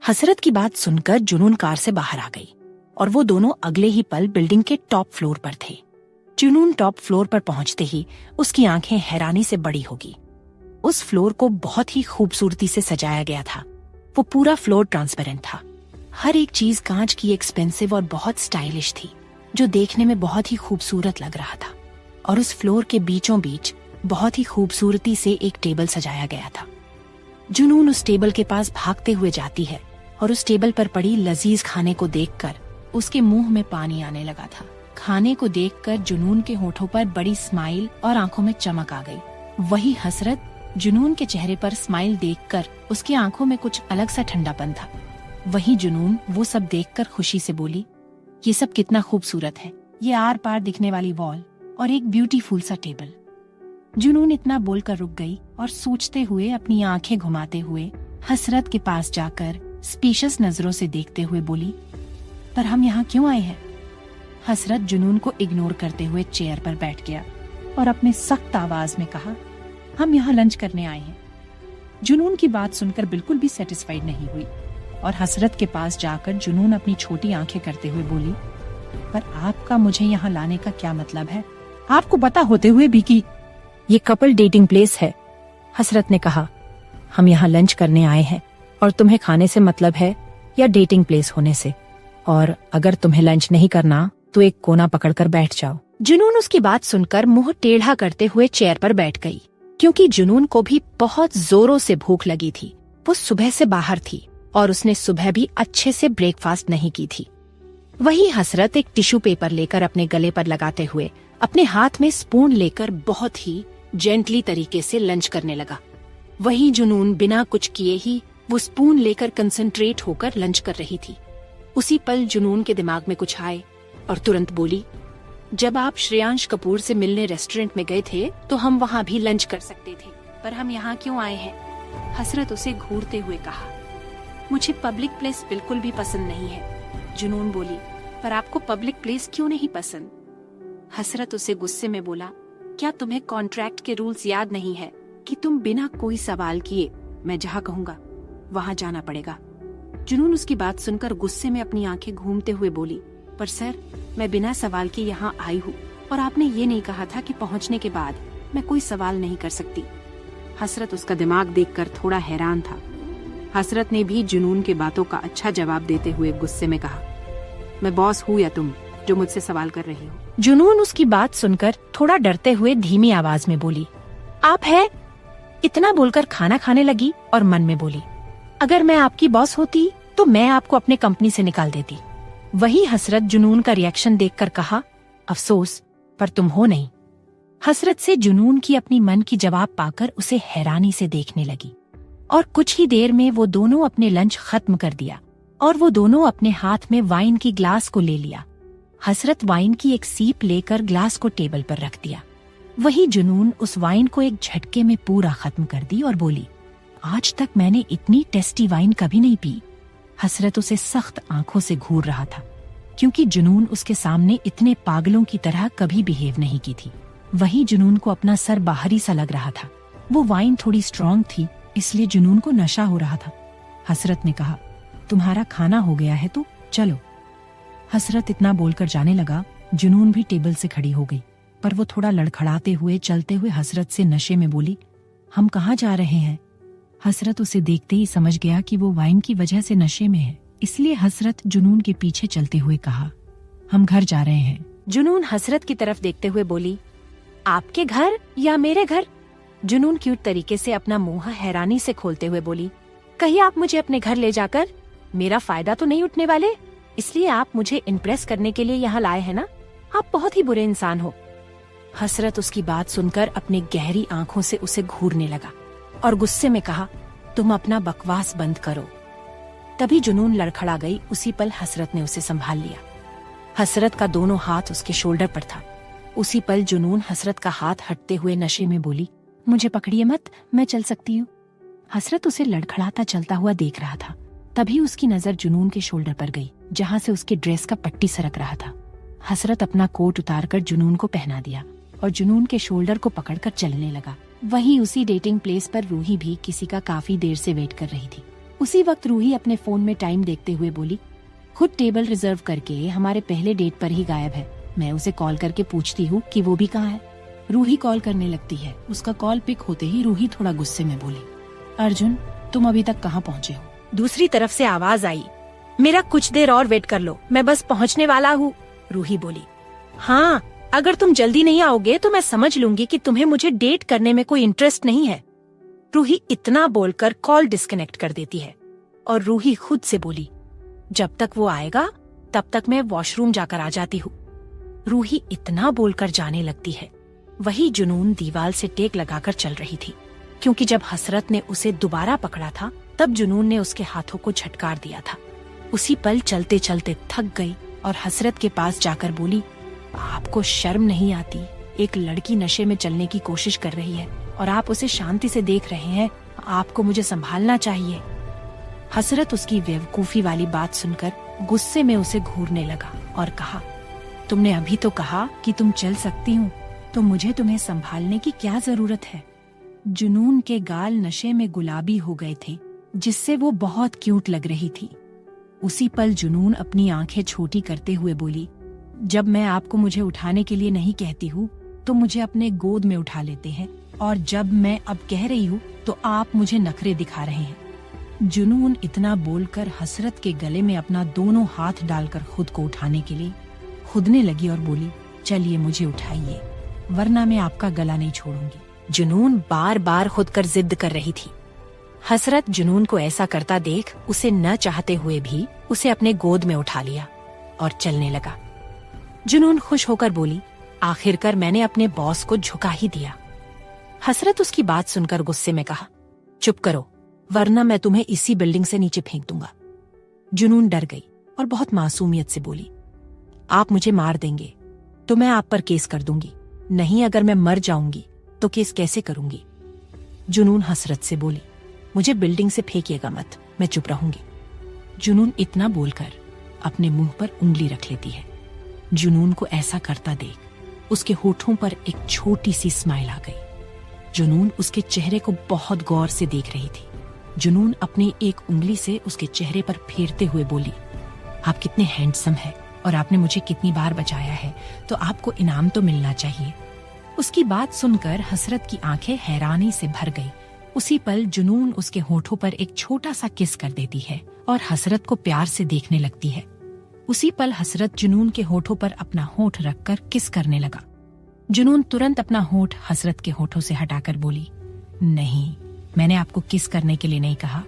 हसरत की बात सुनकर जुनून कार से बाहर आ गई और वो दोनों अगले ही पल बिल्डिंग के टॉप फ्लोर पर थे। जुनून टॉप फ्लोर पर पहुंचते ही उसकी आंखें हैरानी से बड़ी होगी। उस फ्लोर को बहुत ही खूबसूरती से सजाया गया था। वो पूरा फ्लोर ट्रांसपेरेंट था। हर एक चीज कांच की एक्सपेंसिव और बहुत स्टाइलिश थी, जो देखने में बहुत ही खूबसूरत लग रहा था। और उस फ्लोर के बीचों बीच बहुत ही खूबसूरती से एक टेबल सजाया गया था। जुनून उस टेबल के पास भागते हुए जाती है और उस टेबल पर पड़ी लजीज खाने को देखकर उसके मुंह में पानी आने लगा था। खाने को देखकर जुनून के होठों पर बड़ी स्माइल और आंखों में चमक आ गई। वही हसरत जुनून के चेहरे पर स्माइल देखकर उसकी आंखों में कुछ अलग सा ठंडापन था। वही जुनून वो सब देखकर खुशी से बोली, ये सब कितना खूबसूरत है, ये आर पार दिखने वाली वॉल और एक ब्यूटीफुल सा टेबल। जुनून इतना बोलकर रुक गई और सोचते हुए अपनी आंखें घुमाते हुए हसरत के पास जाकर स्पीशियस नजरों से देखते हुए बोली, पर हम यहाँ क्यों आए हैं? हसरत जुनून को इग्नोर करते हुए चेयर पर बैठ गया और अपने सख्त आवाज में कहा, हम यहाँ लंच करने आए हैं। जुनून की बात सुनकर बिल्कुल भी सेटिस्फाइड नहीं हुई और हसरत के पास जाकर जुनून अपनी छोटी आंखें करते हुए बोली, पर आपका मुझे यहाँ लाने का क्या मतलब है? आपको पता होते हुए भी कि ये कपल डेटिंग प्लेस है। हसरत ने कहा, हम यहाँ लंच करने आए हैं और तुम्हें खाने से मतलब है या डेटिंग प्लेस होने से? और अगर तुम्हें लंच नहीं करना तो एक कोना पकड़कर बैठ जाओ। जुनून उसकी बात सुनकर मुंह टेढ़ा करते हुए चेयर पर बैठ गई, क्योंकि जुनून को भी बहुत जोरों से भूख लगी थी। वो सुबह से बाहर थी और उसने सुबह भी अच्छे से ब्रेकफास्ट नहीं की थी। वही हसरत एक टिश्यू पेपर लेकर अपने गले पर लगाते हुए अपने हाथ में स्पून लेकर बहुत ही जेंटली तरीके से लंच करने लगा। वही जुनून बिना कुछ किए ही वो स्पून लेकर कंसंट्रेट होकर लंच कर रही थी। उसी पल जुनून के दिमाग में कुछ आए और तुरंत बोली, जब आप श्रेयांश कपूर से मिलने रेस्टोरेंट में गए थे तो हम वहाँ भी लंच कर सकते थे, पर हम यहाँ क्यों आए हैं? हसरत उसे घूरते हुए कहा, मुझे पब्लिक प्लेस बिल्कुल भी पसंद नहीं है। जुनून बोली, पर आपको पब्लिक प्लेस क्यों नहीं पसंद? हसरत उसे गुस्से में बोला, क्या तुम्हें कॉन्ट्रैक्ट के रूल्स याद नहीं है कि तुम बिना कोई सवाल किए मैं जहाँ कहूँगा वहाँ जाना पड़ेगा? जुनून उसकी बात सुनकर गुस्से में अपनी आंखें घूमते हुए बोली, पर सर, मैं बिना सवाल के यहाँ आई हूँ और आपने ये नहीं कहा था कि पहुँचने के बाद मैं कोई सवाल नहीं कर सकती। हसरत उसका दिमाग देखकर थोड़ा हैरान था। हसरत ने भी जुनून के बातों का अच्छा जवाब देते हुए गुस्से में कहा, मैं बॉस हूँ या तुम जो मुझसे सवाल कर रही हो? जुनून उसकी बात सुनकर थोड़ा डरते हुए धीमी आवाज में बोली, आप है? इतना बोलकर खाना खाने लगी और मन में बोली, अगर मैं आपकी बॉस होती तो मैं आपको अपने कंपनी से निकाल देती। वही हसरत जुनून का रिएक्शन देखकर कहा, अफसोस, पर तुम हो नहीं। हसरत से जुनून की अपनी मन की जवाब पाकर उसे हैरानी से देखने लगी और कुछ ही देर में वो दोनों अपने लंच खत्म कर दिया और वो दोनों अपने हाथ में वाइन की ग्लास को ले लिया। हसरत वाइन की एक सीप लेकर ग्लास को टेबल पर रख दिया। वही जुनून उस वाइन को एक झटके में पूरा खत्म कर दी और बोली, आज तक मैंने इतनी टेस्टी वाइन कभी नहीं पी। हसरत उसे सख्त आंखों से घूर रहा था, क्योंकि जुनून उसके सामने इतने पागलों की तरह कभी बिहेव नहीं की थी। वही जुनून को अपना सर बाहरी सा लग रहा था। वो वाइन थोड़ी स्ट्रांग थी, इसलिए जुनून को नशा हो रहा था। हसरत ने कहा, तुम्हारा खाना हो गया है तो चलो। हसरत इतना बोलकर जाने लगा। जुनून भी टेबल से खड़ी हो गई, पर वो थोड़ा लड़खड़ाते हुए चलते हुए हसरत से नशे में बोली, हम कहाँ जा रहे हैं? हसरत उसे देखते ही समझ गया कि वो वाइन की वजह से नशे में है, इसलिए हसरत जुनून के पीछे चलते हुए कहा, हम घर जा रहे हैं। जुनून हसरत की तरफ देखते हुए बोली, आपके घर या मेरे घर? जुनून क्यूट तरीके से अपना मुंह हैरानी से खोलते हुए बोली, कहीं आप मुझे अपने घर ले जाकर मेरा फायदा तो नहीं उठने वाले? इसलिए आप मुझे इम्प्रेस करने के लिए यहाँ लाए हैं ना? आप बहुत ही बुरे इंसान हो। हसरत उसकी बात सुनकर अपनी गहरी आंखों से उसे घूरने लगा और गुस्से में कहा, तुम अपना बकवास बंद करो। तभी जुनून लड़खड़ा गई। उसी पल हसरत ने उसे संभाल लिया। हसरत का दोनों हाथ उसके शोल्डर पर था। उसी पल जुनून हसरत का हाथ हटते हुए नशे में बोली, मुझे पकड़िए मत, मैं चल सकती हूँ। हसरत उसे लड़खड़ाता चलता हुआ देख रहा था। तभी उसकी नजर जुनून के शोल्डर पर गई, जहाँ से उसके ड्रेस का पट्टी सरक रहा था। हसरत अपना कोट उतारकर जुनून को पहना दिया और जुनून के शोल्डर को पकड़कर चलने लगा। वहीं उसी डेटिंग प्लेस पर रूही भी किसी का काफी देर से वेट कर रही थी। उसी वक्त रूही अपने फोन में टाइम देखते हुए बोली, खुद टेबल रिजर्व करके हमारे पहले डेट पर ही गायब है। मैं उसे कॉल करके पूछती हूँ कि वो भी कहाँ है। रूही कॉल करने लगती है। उसका कॉल पिक होते ही रूही थोड़ा गुस्से में बोली, अर्जुन तुम अभी तक कहाँ पहुँचे हो? दूसरी तरफ से आवाज आई, मेरा कुछ देर और वेट कर लो, मैं बस पहुँचने वाला हूँ। रूही बोली, हाँ अगर तुम जल्दी नहीं आओगे तो मैं समझ लूंगी कि तुम्हें मुझे डेट करने में कोई इंटरेस्ट नहीं है। रूही इतना बोलकर कॉल डिस्कनेक्ट कर देती है और रूही खुद से बोली, जब तक वो आएगा तब तक मैं वॉशरूम जाकर आ जाती हूँ। रूही इतना बोलकर जाने लगती है। वही जुनून दीवार से टेक लगाकर चल रही थी, क्योंकि जब हसरत ने उसे दोबारा पकड़ा था तब जुनून ने उसके हाथों को झटकार दिया था। उसी पल चलते चलते थक गई और हसरत के पास जाकर बोली, आपको शर्म नहीं आती? एक लड़की नशे में चलने की कोशिश कर रही है और आप उसे शांति से देख रहे हैं। आपको मुझे संभालना चाहिए। हसरत उसकी बेवकूफी वाली बात सुनकर गुस्से में उसे घूरने लगा और कहा, तुमने अभी तो कहा कि तुम चल सकती हो, तो मुझे तुम्हें संभालने की क्या जरूरत है? जुनून के गाल नशे में गुलाबी हो गए थे, जिससे वो बहुत क्यूट लग रही थी। उसी पल जुनून अपनी आंखें छोटी करते हुए बोली, जब मैं आपको मुझे उठाने के लिए नहीं कहती हूँ तो मुझे अपने गोद में उठा लेते हैं, और जब मैं अब कह रही हूँ तो आप मुझे नखरे दिखा रहे हैं। जुनून इतना बोलकर हसरत के गले में अपना दोनों हाथ डालकर खुद को उठाने के लिए खुदने लगी और बोली, चलिए मुझे उठाइए, वरना मैं आपका गला नहीं छोड़ूंगी। जुनून बार बार खुद कर जिद कर रही थी। हसरत जुनून को ऐसा करता देख उसे न चाहते हुए भी उसे अपने गोद में उठा लिया और चलने लगा। जुनून खुश होकर बोली, आखिरकार मैंने अपने बॉस को झुका ही दिया। हसरत उसकी बात सुनकर गुस्से में कहा, चुप करो, वरना मैं तुम्हें इसी बिल्डिंग से नीचे फेंक दूंगा। जुनून डर गई और बहुत मासूमियत से बोली, आप मुझे मार देंगे तो मैं आप पर केस कर दूंगी, नहीं अगर मैं मर जाऊंगी तो केस कैसे करूंगी? जुनून हसरत से बोली, मुझे बिल्डिंग से फेंकिएगा मत, मैं चुप रहूंगी। जुनून इतना बोलकर अपने मुंह पर उंगली रख लेती है। जुनून को ऐसा करता देख उसके होठों पर एक छोटी सी स्माइल आ गई। जुनून उसके चेहरे को बहुत गौर से देख रही थी। जुनून अपनी एक उंगली से उसके चेहरे पर फेरते हुए बोली, आप कितने हैंडसम हैं और आपने मुझे कितनी बार बचाया है, तो आपको इनाम तो मिलना चाहिए। उसकी बात सुनकर हसरत की आंखें हैरानी से भर गई। उसी पल जुनून उसके होठों पर एक छोटा सा किस कर देती है और हसरत को प्यार से देखने लगती है। उसी पल हसरत जुनून के होठों पर अपना होठ रखकर किस करने लगा। जुनून तुरंत अपना होठ हसरत के होठों से हटाकर बोली, नहीं, मैंने आपको किस करने के लिए नहीं कहा,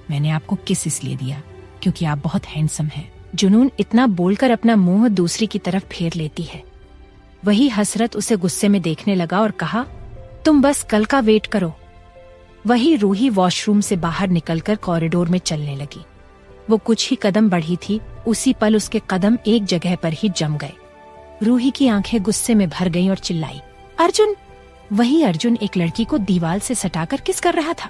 मैंने आपको किस इसलिए दिया क्योंकि आप बहुत हैंडसम हैं। जुनून इतना बोलकर अपना मुंह दूसरी की तरफ फेर लेती है। वही हसरत उसे गुस्से में देखने लगा और कहा, तुम बस कल का वेट करो। वही रूही वॉशरूम से बाहर निकलकर कॉरिडोर में चलने लगी। वो कुछ ही कदम बढ़ी थी, उसी पल उसके कदम एक जगह पर ही जम गए। रूही की आंखें गुस्से में भर गईं और चिल्लाई, अर्जुन! वही अर्जुन एक लड़की को दीवार से सटाकर किस कर रहा था।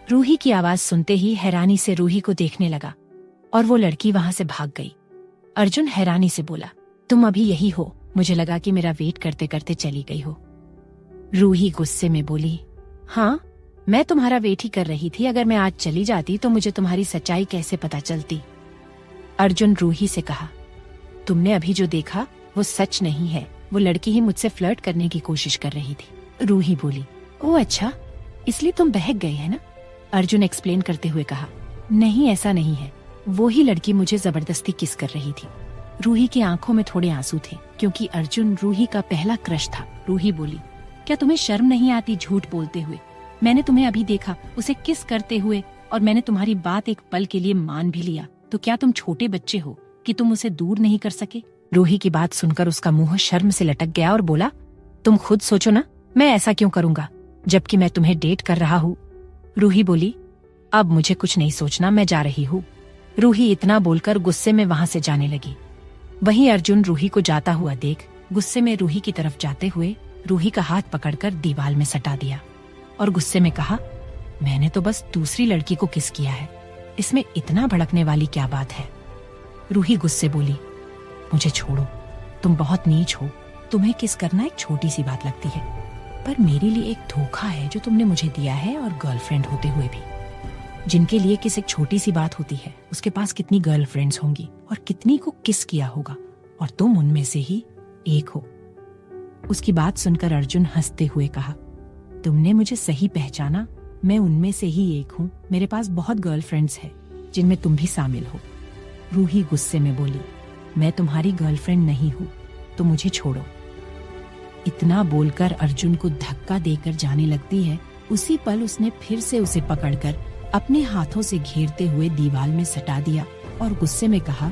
रूही की आवाज सुनते ही हैरानी से रूही को देखने लगा और वो लड़की वहां से भाग गई। अर्जुन हैरानी से बोला, तुम अभी यही हो? मुझे लगा कि मेरा वेट करते करते चली गई हो। रूही गुस्से में बोली, हाँ, मैं तुम्हारा वेट ही कर रही थी। अगर मैं आज चली जाती तो मुझे तुम्हारी सच्चाई कैसे पता चलती? अर्जुन रूही से कहा, तुमने अभी जो देखा वो सच नहीं है, वो लड़की ही मुझसे फ्लर्ट करने की कोशिश कर रही थी। रूही बोली, ओह अच्छा, इसलिए तुम बहक गए है ना? अर्जुन एक्सप्लेन करते हुए कहा, नहीं ऐसा नहीं है, वो ही लड़की मुझे जबरदस्ती किस कर रही थी। रूही की आंखों में थोड़े आंसू थे क्योंकि अर्जुन रूही का पहला क्रश था। रूही बोली, क्या तुम्हें शर्म नहीं आती झूठ बोलते हुए? मैंने तुम्हें अभी देखा उसे किस करते हुए और मैंने तुम्हारी बात एक पल के लिए मान भी लिया, तो क्या तुम छोटे बच्चे हो कि तुम उसे दूर नहीं कर सके? रूही की बात सुनकर उसका मुंह शर्म से लटक गया और बोला, तुम खुद सोचो ना, मैं ऐसा क्यों करूंगा जबकि मैं तुम्हें डेट कर रहा हूँ। रूही बोली, अब मुझे कुछ नहीं सोचना, मैं जा रही हूँ। रूही इतना बोलकर गुस्से में वहां से जाने लगी। वहीं अर्जुन रूही को जाता हुआ देख गुस्से में रूही की तरफ जाते हुए रूही का हाथ पकड़कर दीवार में सटा दिया और गुस्से में कहा, मैंने तो बस दूसरी लड़की को किस किया है, इसमें इतना भड़कने वाली क्या बात है? रूही गुस्से बोली, मुझे छोड़ो, तुम बहुत नीच हो, तुम्हें किस करना एक छोटी सी बात लगती है, पर मेरे लिए एक धोखा है जो तुमने मुझे दिया है, और गर्लफ्रेंड होते हुए भी। जिनके लिए किस एक छोटी सी बात होती है उसके पास कितनी गर्लफ्रेंड्स होंगी और कितनी को किस किया होगा, और तुम उनमें से ही एक हो। उसकी बात सुनकर अर्जुन हंसते हुए कहा, तुमने मुझे सही पहचाना, मैं उनमें से ही एक हूँ। मेरे पास बहुत गर्लफ्रेंड्स हैं जिनमें तुम भी शामिल हो। रूही गुस्से में बोली, मैं तुम्हारी गर्लफ्रेंड नहीं हूँ, तो मुझे छोड़ो। इतना बोलकर अर्जुन को धक्का देकर जाने लगती है। उसी पल उसने फिर से उसे पकड़कर अपने हाथों से घेरते हुए दीवार में सटा दिया और गुस्से में कहा,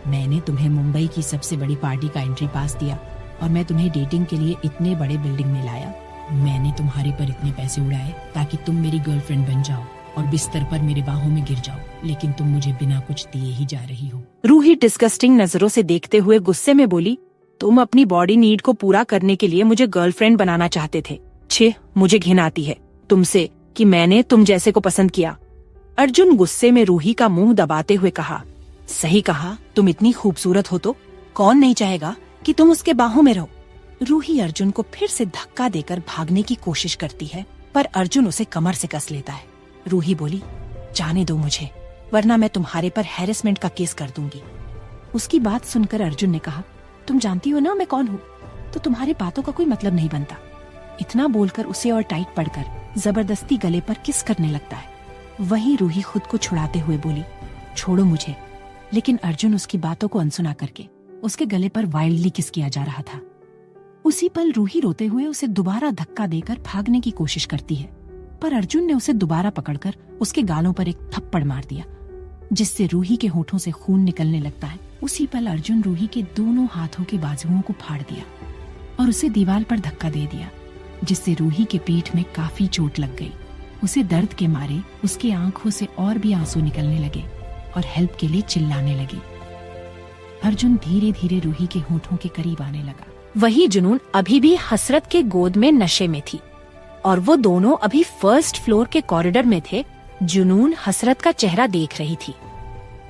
मैंने तुम्हें मुंबई की सबसे बड़ी पार्टी का एंट्री पास दिया और मैं तुम्हें डेटिंग के लिए इतने बड़े बिल्डिंग में लाया। मैंने तुम्हारे पर इतने पैसे उड़ाए ताकि तुम मेरी गर्लफ्रेंड बन जाओ और बिस्तर पर मेरे बाहों में गिर जाओ, लेकिन तुम मुझे बिना कुछ दिए ही जा रही हो। रूही डिस्गस्टिंग नजरों से देखते हुए गुस्से में बोली, तुम अपनी बॉडी नीड को पूरा करने के लिए मुझे गर्लफ्रेंड बनाना चाहते थे। छे, मुझे घिन आती है तुमसे कि मैंने तुम जैसे को पसंद किया। अर्जुन गुस्से में रूही का मुंह दबाते हुए कहा, सही कहा, तुम इतनी खूबसूरत हो तो कौन नहीं चाहेगा कि तुम उसके बाहों में रहो। रूही अर्जुन को फिर से धक्का देकर भागने की कोशिश करती है, पर अर्जुन उसे कमर से कस लेता है। रूही बोली, जाने दो मुझे, वरना मैं तुम्हारे पर हैरेसमेंट का केस कर दूंगी। उसकी बात सुनकर अर्जुन ने कहा, तुम जानती हो ना मैं कौन हूँ, तो तुम्हारी बातों का कोई मतलब नहीं बनता। इतना बोलकर उसे और टाइट पड़कर जबरदस्ती गले पर किस करने लगता है। वहीं रूही खुद को छुड़ाते हुए बोली, छोड़ो मुझे, लेकिन अर्जुन उसकी बातों को अनसुना करके उसके गले पर वाइल्डली किस किया जा रहा था। उसी पल रूही रोते हुए उसे दोबारा धक्का देकर भागने की कोशिश करती है, पर अर्जुन ने उसे दोबारा पकड़कर उसके गालों पर एक थप्पड़ मार दिया, जिससे रूही के होठों से खून निकलने लगता है। उसी पल अर्जुन रूही के दोनों हाथों के बाजुओं को फाड़ दिया और उसे दीवार पर धक्का दे दिया, जिससे रूही के पीठ में काफी चोट लग गई। उसे दर्द के मारे उसकी आंखों से और भी आंसू निकलने लगे और हेल्प के लिए चिल्लाने लगी। अर्जुन धीरे धीरे रूही के होठों के करीब आने लगा। वही जुनून अभी भी हसरत के गोद में नशे में थी और वो दोनों अभी फर्स्ट फ्लोर के कॉरिडोर में थे। जुनून हसरत का चेहरा देख रही थी।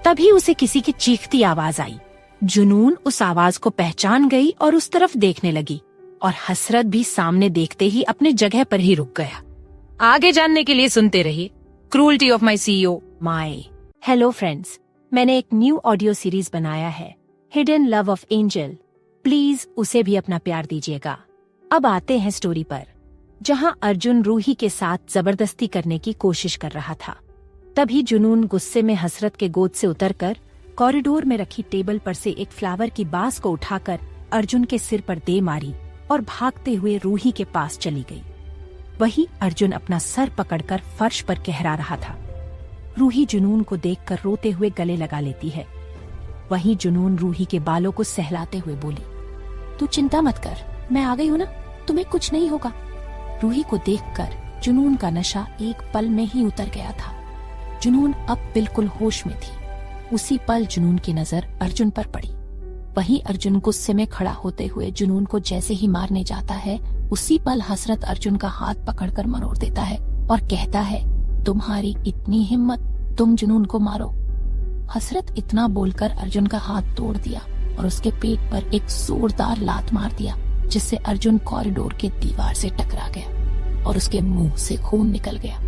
तभी उसे किसी की चीखती आवाज आई। जुनून उस आवाज को पहचान गई और उस तरफ देखने लगी, और हसरत भी सामने देखते ही अपने जगह पर ही रुक गया। आगे जानने के लिए सुनते रहिए cruelty of my CEO my. Hello friends, मैंने एक न्यू ऑडियो सीरीज बनाया है, hidden love of angel. Please उसे भी अपना प्यार दीजिएगा। अब आते हैं स्टोरी पर, जहां अर्जुन रूही के साथ जबरदस्ती करने की कोशिश कर रहा था। तभी जुनून गुस्से में हसरत के गोद से उतरकर कॉरिडोर में रखी टेबल पर से एक फ्लावर की बास को उठाकर अर्जुन के सिर पर दे मारी और भागते हुए रूही के पास चली गई। वहीं अर्जुन अपना सर पकड़कर फर्श पर कहरा रहा था। रूही जुनून को देखकर रोते हुए गले लगा लेती है। वहीं जुनून रूही के बालों को सहलाते हुए बोली, तू चिंता मत कर, मैं आ गई हूँ ना, तुम्हें कुछ नहीं होगा। रूही को देखकर जुनून का नशा एक पल में ही उतर गया था। जुनून अब बिल्कुल होश में थी। उसी पल जुनून की नजर अर्जुन पर पड़ी। वहीं अर्जुन गुस्से में खड़ा होते हुए जुनून को जैसे ही मारने जाता है, उसी पल हसरत अर्जुन का हाथ पकड़कर मरोड़ देता है और कहता है, तुम्हारी इतनी हिम्मत, तुम जुनून को मारो। हसरत इतना बोलकर अर्जुन का हाथ तोड़ दिया और उसके पेट पर एक जोरदार लात मार दिया, जिससे अर्जुन कॉरिडोर के दीवार से टकरा गया और उसके मुंह से खून निकल गया।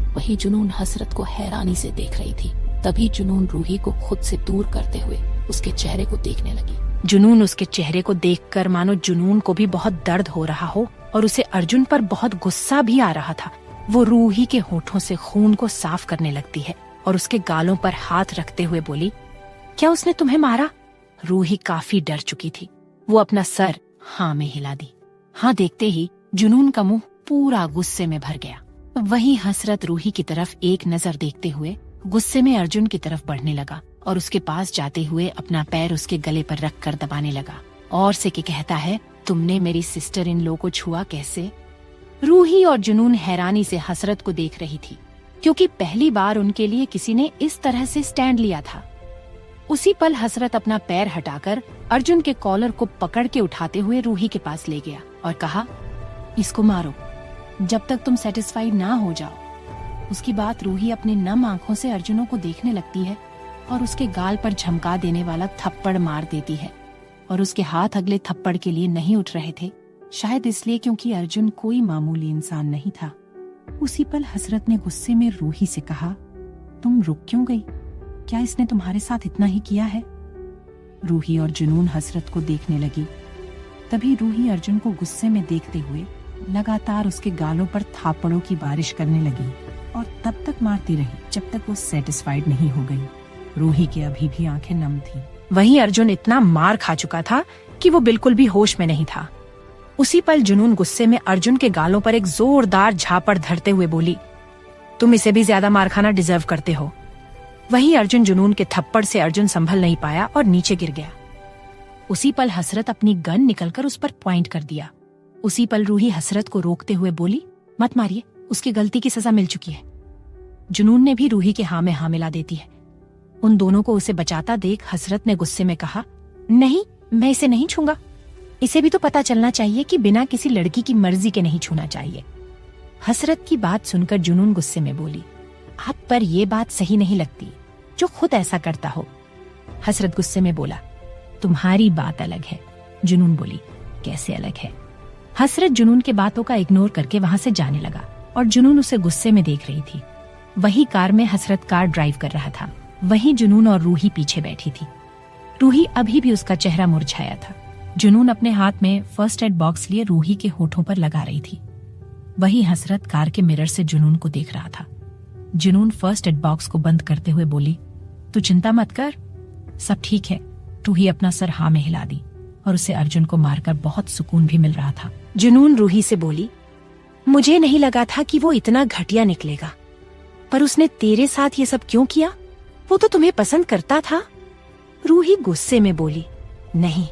वही जुनून हसरत को हैरानी से देख रही थी। तभी जुनून रूही को खुद से दूर करते हुए उसके चेहरे को देखने लगी। जुनून उसके चेहरे को देखकर मानो जुनून को भी बहुत दर्द हो रहा हो और उसे अर्जुन पर बहुत गुस्सा भी आ रहा था। वो रूही के होठों से खून को साफ करने लगती है और उसके गालों पर हाथ रखते हुए बोली, क्या उसने तुम्हें मारा? रूही काफी डर चुकी थी। वो अपना सर हाँ में हिला दी। हाँ देखते ही जुनून का मुंह पूरा गुस्से में भर गया। वहीं हसरत रूही की तरफ एक नजर देखते हुए गुस्से में अर्जुन की तरफ बढ़ने लगा और उसके पास जाते हुए अपना पैर उसके गले पर रखकर दबाने लगा और से के कहता है, तुमने मेरी सिस्टर इन लो को छुआ कैसे? रूही और जुनून हैरानी से हसरत को देख रही थी, क्योंकि पहली बार उनके लिए किसी ने इस तरह से स्टैंड लिया था। उसी पल हसरत अपना पैर हटाकर अर्जुन के कॉलर को पकड़ के उठाते हुए रूही के पास ले गया और कहा, इसको मारो जब तक तुम सेटिस्फाइड ना हो जाओ। उसकी बात रूही अपनी नम आंखों से अर्जुनों को देखने लगती है और उसके गाल पर झमका देने वाला थप्पड़ मार देती है। और उसके हाथ अगले थप्पड़ के लिए नहीं उठ रहे थे, शायद इसलिए क्योंकि अर्जुन कोई मामूली इंसान नहीं था। उसी पल हसरत ने गुस्से में रूही से कहा, तुम रुक क्यों गई? क्या इसने तुम्हारे साथ इतना ही किया है? रूही और जुनून हसरत को देखने लगी। तभी रूही अर्जुन को गुस्से में देखते हुए लगातार उसके गालों पर थापड़ों की बारिश करने लगी और तब तक मारती रही जब तक वो सेटिस्फाइड नहीं हो गई। रूही की अभी भी आंखें नम थीं। वहीं अर्जुन इतना मार खा चुका था कि वो बिल्कुल भी होश में नहीं था। उसी पल जुनून गुस्से में अर्जुन के गालों पर एक जोरदार झापड़ धरते हुए बोली, तुम इसे भी ज्यादा मार खाना डिजर्व करते हो। वहीं अर्जुन जुनून के थप्पड़ से अर्जुन संभल नहीं पाया और नीचे गिर गया। उसी पल हसरत अपनी गन निकलकर उस पर पॉइंट कर दिया। उसी पल रूही हसरत को रोकते हुए बोली, मत मारिए, उसकी गलती की सजा मिल चुकी है। जुनून ने भी रूही के हाँ में हाँ मिला देती है। उन दोनों को उसे बचाता देख हसरत ने गुस्से में कहा, नहीं, मैं इसे नहीं छूंगा। इसे भी तो पता चलना चाहिए कि बिना किसी लड़की की मर्जी के नहीं छूना चाहिए। हसरत की बात सुनकर जुनून गुस्से में बोली, आप पर यह बात सही नहीं लगती जो खुद ऐसा करता हो। हसरत गुस्से में बोला, तुम्हारी बात अलग है। जुनून बोली, कैसे अलग है? हसरत जुनून के बातों का इग्नोर करके वहां से जाने लगा और जुनून उसे गुस्से में देख रही थी। वही कार में हसरत कार ड्राइव कर रहा था। वहीं जुनून और रूही पीछे बैठी थी। रूही अभी भी उसका चेहरा मुरझाया था। जुनून अपने हाथ में फर्स्ट एड बॉक्स लिए रूही के होठों पर लगा रही थी। वही हसरत कार के मिरर से जुनून को देख रहा था। जुनून फर्स्ट एड बॉक्स को बंद करते हुए बोली, तू चिंता मत कर, सब ठीक है। रूही अपना सर हाँ में हिला दी और उसे अर्जुन को मारकर बहुत सुकून भी मिल रहा था। जुनून रूही से बोली, मुझे नहीं लगा था कि वो इतना घटिया निकलेगा, पर उसने तेरे साथ ये सब क्यों किया? वो तो तुम्हें पसंद करता था। रूही गुस्से में बोली, नहीं,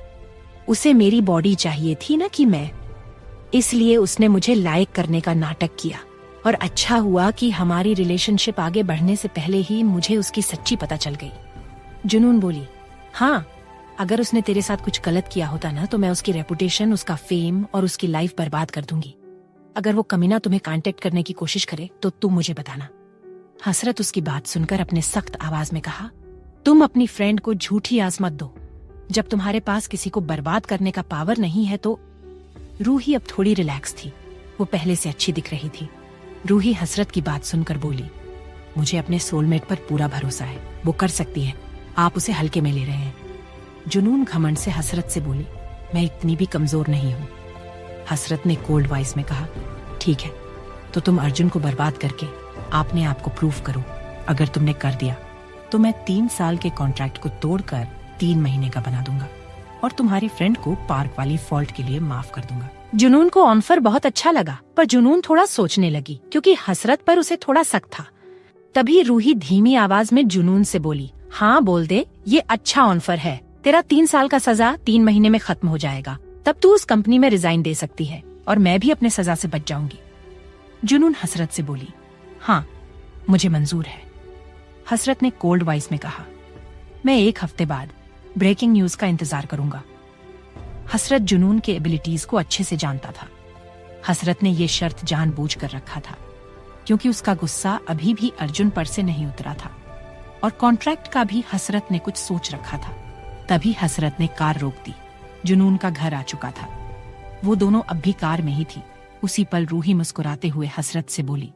उसे मेरी बॉडी चाहिए थी ना कि मैं, इसलिए उसने मुझे लायक करने का नाटक किया। और अच्छा हुआ कि हमारी रिलेशनशिप आगे बढ़ने से पहले ही मुझे उसकी सच्ची पता चल गई। जुनून बोली, हाँ, अगर उसने तेरे साथ कुछ गलत किया होता ना तो मैं उसकी रेपुटेशन, उसका फेम और उसकी लाइफ बर्बाद कर दूंगी। अगर वो कमीना तुम्हें कांटेक्ट करने की कोशिश करे तो तुम मुझे बताना। हसरत उसकी बात सुनकर अपने सख्त आवाज में कहा, तुम अपनी फ्रेंड को झूठी आस मत दो। जब तुम्हारे पास किसी को बर्बाद करने का पावर नहीं है तो। रूही अब थोड़ी रिलैक्स थी। वो पहले से अच्छी दिख रही थी। रूही हसरत की बात सुनकर बोली, मुझे अपने सोलमेट पर पूरा भरोसा है, वो कर सकती है, आप उसे हल्के में ले रहे हैं। जुनून घमंड से हसरत से बोली, मैं इतनी भी कमजोर नहीं हूँ। हसरत ने कोल्ड वॉइस में कहा, ठीक है, तो तुम अर्जुन को बर्बाद करके आपने आपको प्रूव करो। अगर तुमने कर दिया तो मैं 3 साल के कॉन्ट्रैक्ट को तोड़कर 3 महीने का बना दूंगा और तुम्हारी फ्रेंड को पार्क वाली फॉल्ट के लिए माफ कर दूंगा। जुनून को ऑफर बहुत अच्छा लगा, पर जुनून थोड़ा सोचने लगी क्योंकि हसरत पर उसे थोड़ा शक था। तभी रूही धीमी आवाज में जुनून से बोली, हाँ बोल दे, ये अच्छा ऑफर है। तेरा 3 साल का सजा 3 महीने में खत्म हो जाएगा। तब तू उस कंपनी में रिजाइन दे सकती है और मैं भी अपने सजा से बच जाऊंगी। जुनून हसरत से बोली, हाँ, मुझे मंजूर है। हसरत ने कोल्ड वॉइस में कहा, मैं 1 हफ्ते बाद ब्रेकिंग न्यूज का इंतजार करूंगा। हसरत जुनून के एबिलिटीज को अच्छे से जानता था। हसरत ने ये शर्त जानबूझकर रखा था क्योंकि उसका गुस्सा अभी भी अर्जुन पर से नहीं उतरा था और कॉन्ट्रैक्ट का भी हसरत ने कुछ सोच रखा था। तभी हसरत ने कार रोक दी। जुनून का घर आ चुका था। वो दोनों अब भी कार में ही थी। उसी पल रूही मुस्कुराते हुए हसरत से बोली,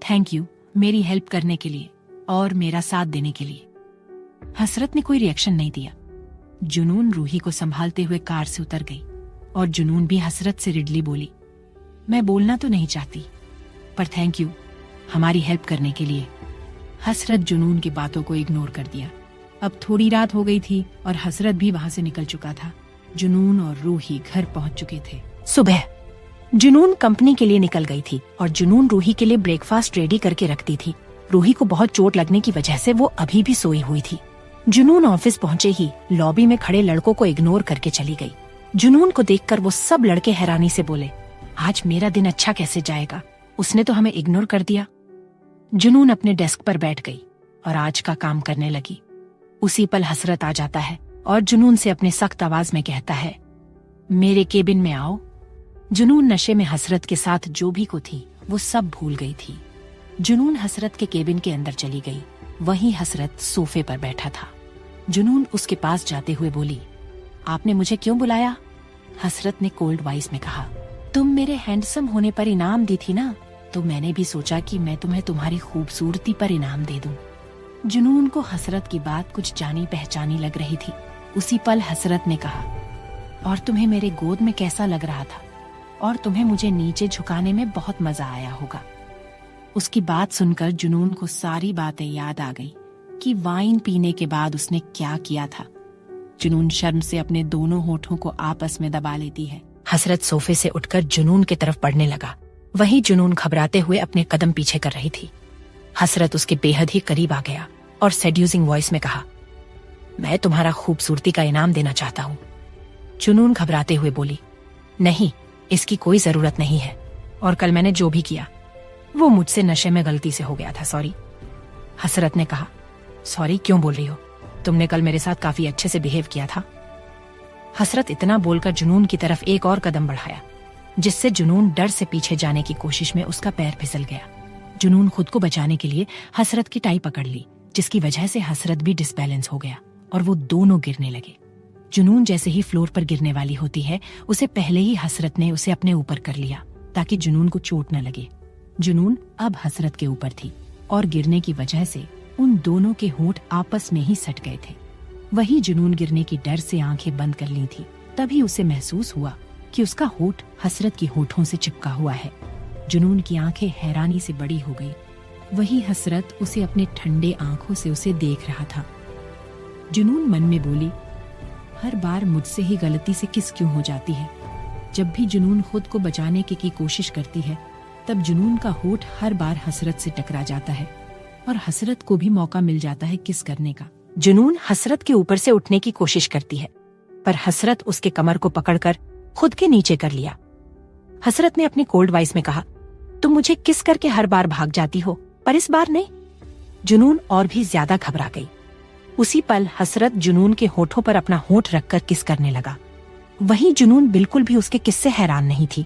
थैंक यू मेरी हेल्प करने के लिए और मेरा साथ देने के लिए। हसरत ने कोई रिएक्शन नहीं दिया। जुनून रूही को संभालते हुए कार से उतर गई और जुनून भी हसरत से रिडली बोली, मैं बोलना तो नहीं चाहती, पर थैंक यू हमारी हेल्प करने के लिए। हसरत जुनून की बातों को इग्नोर कर दिया। अब थोड़ी रात हो गई थी और हसरत भी वहां से निकल चुका था। जुनून और रूही घर पहुंच चुके थे। सुबह जुनून कंपनी के लिए निकल गई थी और जुनून रूही के लिए ब्रेकफास्ट रेडी करके रखती थी। रूही को बहुत चोट लगने की वजह से वो अभी भी सोई हुई थी। जुनून ऑफिस पहुंचे ही लॉबी में खड़े लड़कों को इग्नोर करके चली गई। जुनून को देखकर वो सब लड़के हैरानी से बोले, आज मेरा दिन अच्छा कैसे जाएगा, उसने तो हमें इग्नोर कर दिया। जुनून अपने डेस्क पर बैठ गई और आज का काम करने लगी। उसी पल हसरत आ जाता है और जुनून से अपने सख्त आवाज में कहता है, मेरे केबिन में आओ। जुनून नशे में हसरत के साथ जो भी को थी वो सब भूल गई थी। जुनून हसरत के केबिन के अंदर चली गई। वहीं हसरत सोफे पर बैठा था। जुनून उसके पास जाते हुए बोली, आपने मुझे क्यों बुलाया? हसरत ने कोल्ड वॉइस में कहा, तुम मेरे हैंडसम होने पर इनाम दी थी ना, तो मैंने भी सोचा कि मैं तुम्हें तुम्हारी खूबसूरती पर इनाम दे दूं। जुनून को हसरत की बात कुछ जानी पहचानी लग रही थी। उसी पल हसरत ने कहा, और तुम्हें मेरे गोद में कैसा लग रहा था? और तुम्हें मुझे नीचे झुकाने में बहुत मजा आया होगा। उसकी बात सुनकर जुनून को सारी बातें याद आ गई कि वाइन पीने के बाद उसने क्या किया था। जुनून शर्म से अपने दोनों होठों को आपस में दबा लेती है। हसरत सोफे से उठकर जुनून की तरफ बढ़ने लगा। वहीं जुनून घबराते हुए अपने कदम पीछे कर रही थी। हसरत उसके बेहद ही करीब आ गया और सेड्यूसिंग वॉइस में कहा, मैं तुम्हारा खूबसूरती का इनाम देना चाहता हूँ। जुनून घबराते हुए बोली, नहीं, इसकी कोई जरूरत नहीं है, और कल मैंने जो भी किया वो मुझसे नशे में गलती से हो गया था, सॉरी। हसरत ने कहा, सॉरी क्यों बोल रही हो? तुमने कल मेरे साथ काफी अच्छे से बिहेव किया था। हसरत इतना बोलकर जुनून की तरफ एक और कदम बढ़ाया, जिससे जुनून डर से पीछे जाने की कोशिश में उसका पैर फिसल गया। जुनून खुद को बचाने के लिए हसरत की टाई पकड़ ली, जिसकी वजह से हसरत भी डिसबैलेंस हो गया और वो दोनों गिरने लगे। जुनून जैसे ही फ्लोर पर गिरने वाली होती है, उसे पहले ही हसरत ने उसे अपने ऊपर कर लिया ताकि जुनून को चोट न लगे। जुनून अब हसरत के ऊपर थी और गिरने की वजह से उन दोनों के होंठ आपस में ही सट गए थे। वही जुनून गिरने की डर से आंखें बंद कर ली थी। तभी उसे महसूस हुआ कि उसका होंठ हसरत की होठों से चिपका हुआ है। जुनून की आंखें हैरानी से बड़ी हो गई। वही हसरत उसे अपने ठंडे आंखों से उसे देख रहा था। जुनून मन में बोली, हर बार मुझसे ही गलती से किस क्यों हो जाती है। जब भी जुनून खुद को बचाने की कोशिश करती है, तब जुनून का होठ हर बार हसरत से टकरा जाता है और हसरत को भी मौका मिल जाता है किस करने का। जुनून हसरत के ऊपर से उठने की कोशिश करती है, पर हसरत उसके कमर को पकड़कर खुद के नीचे कर लिया। हसरत ने अपने कोल्ड वॉइस में कहा, तुम मुझे किस करके हर बार भाग जाती हो, पर इस बार नहीं। जुनून और भी ज्यादा घबरा गई। उसी पल हसरत जुनून के होठों पर अपना होठ रखकर किस करने लगा। वहीं जुनून बिल्कुल भी उसके किस से हैरान नहीं थी।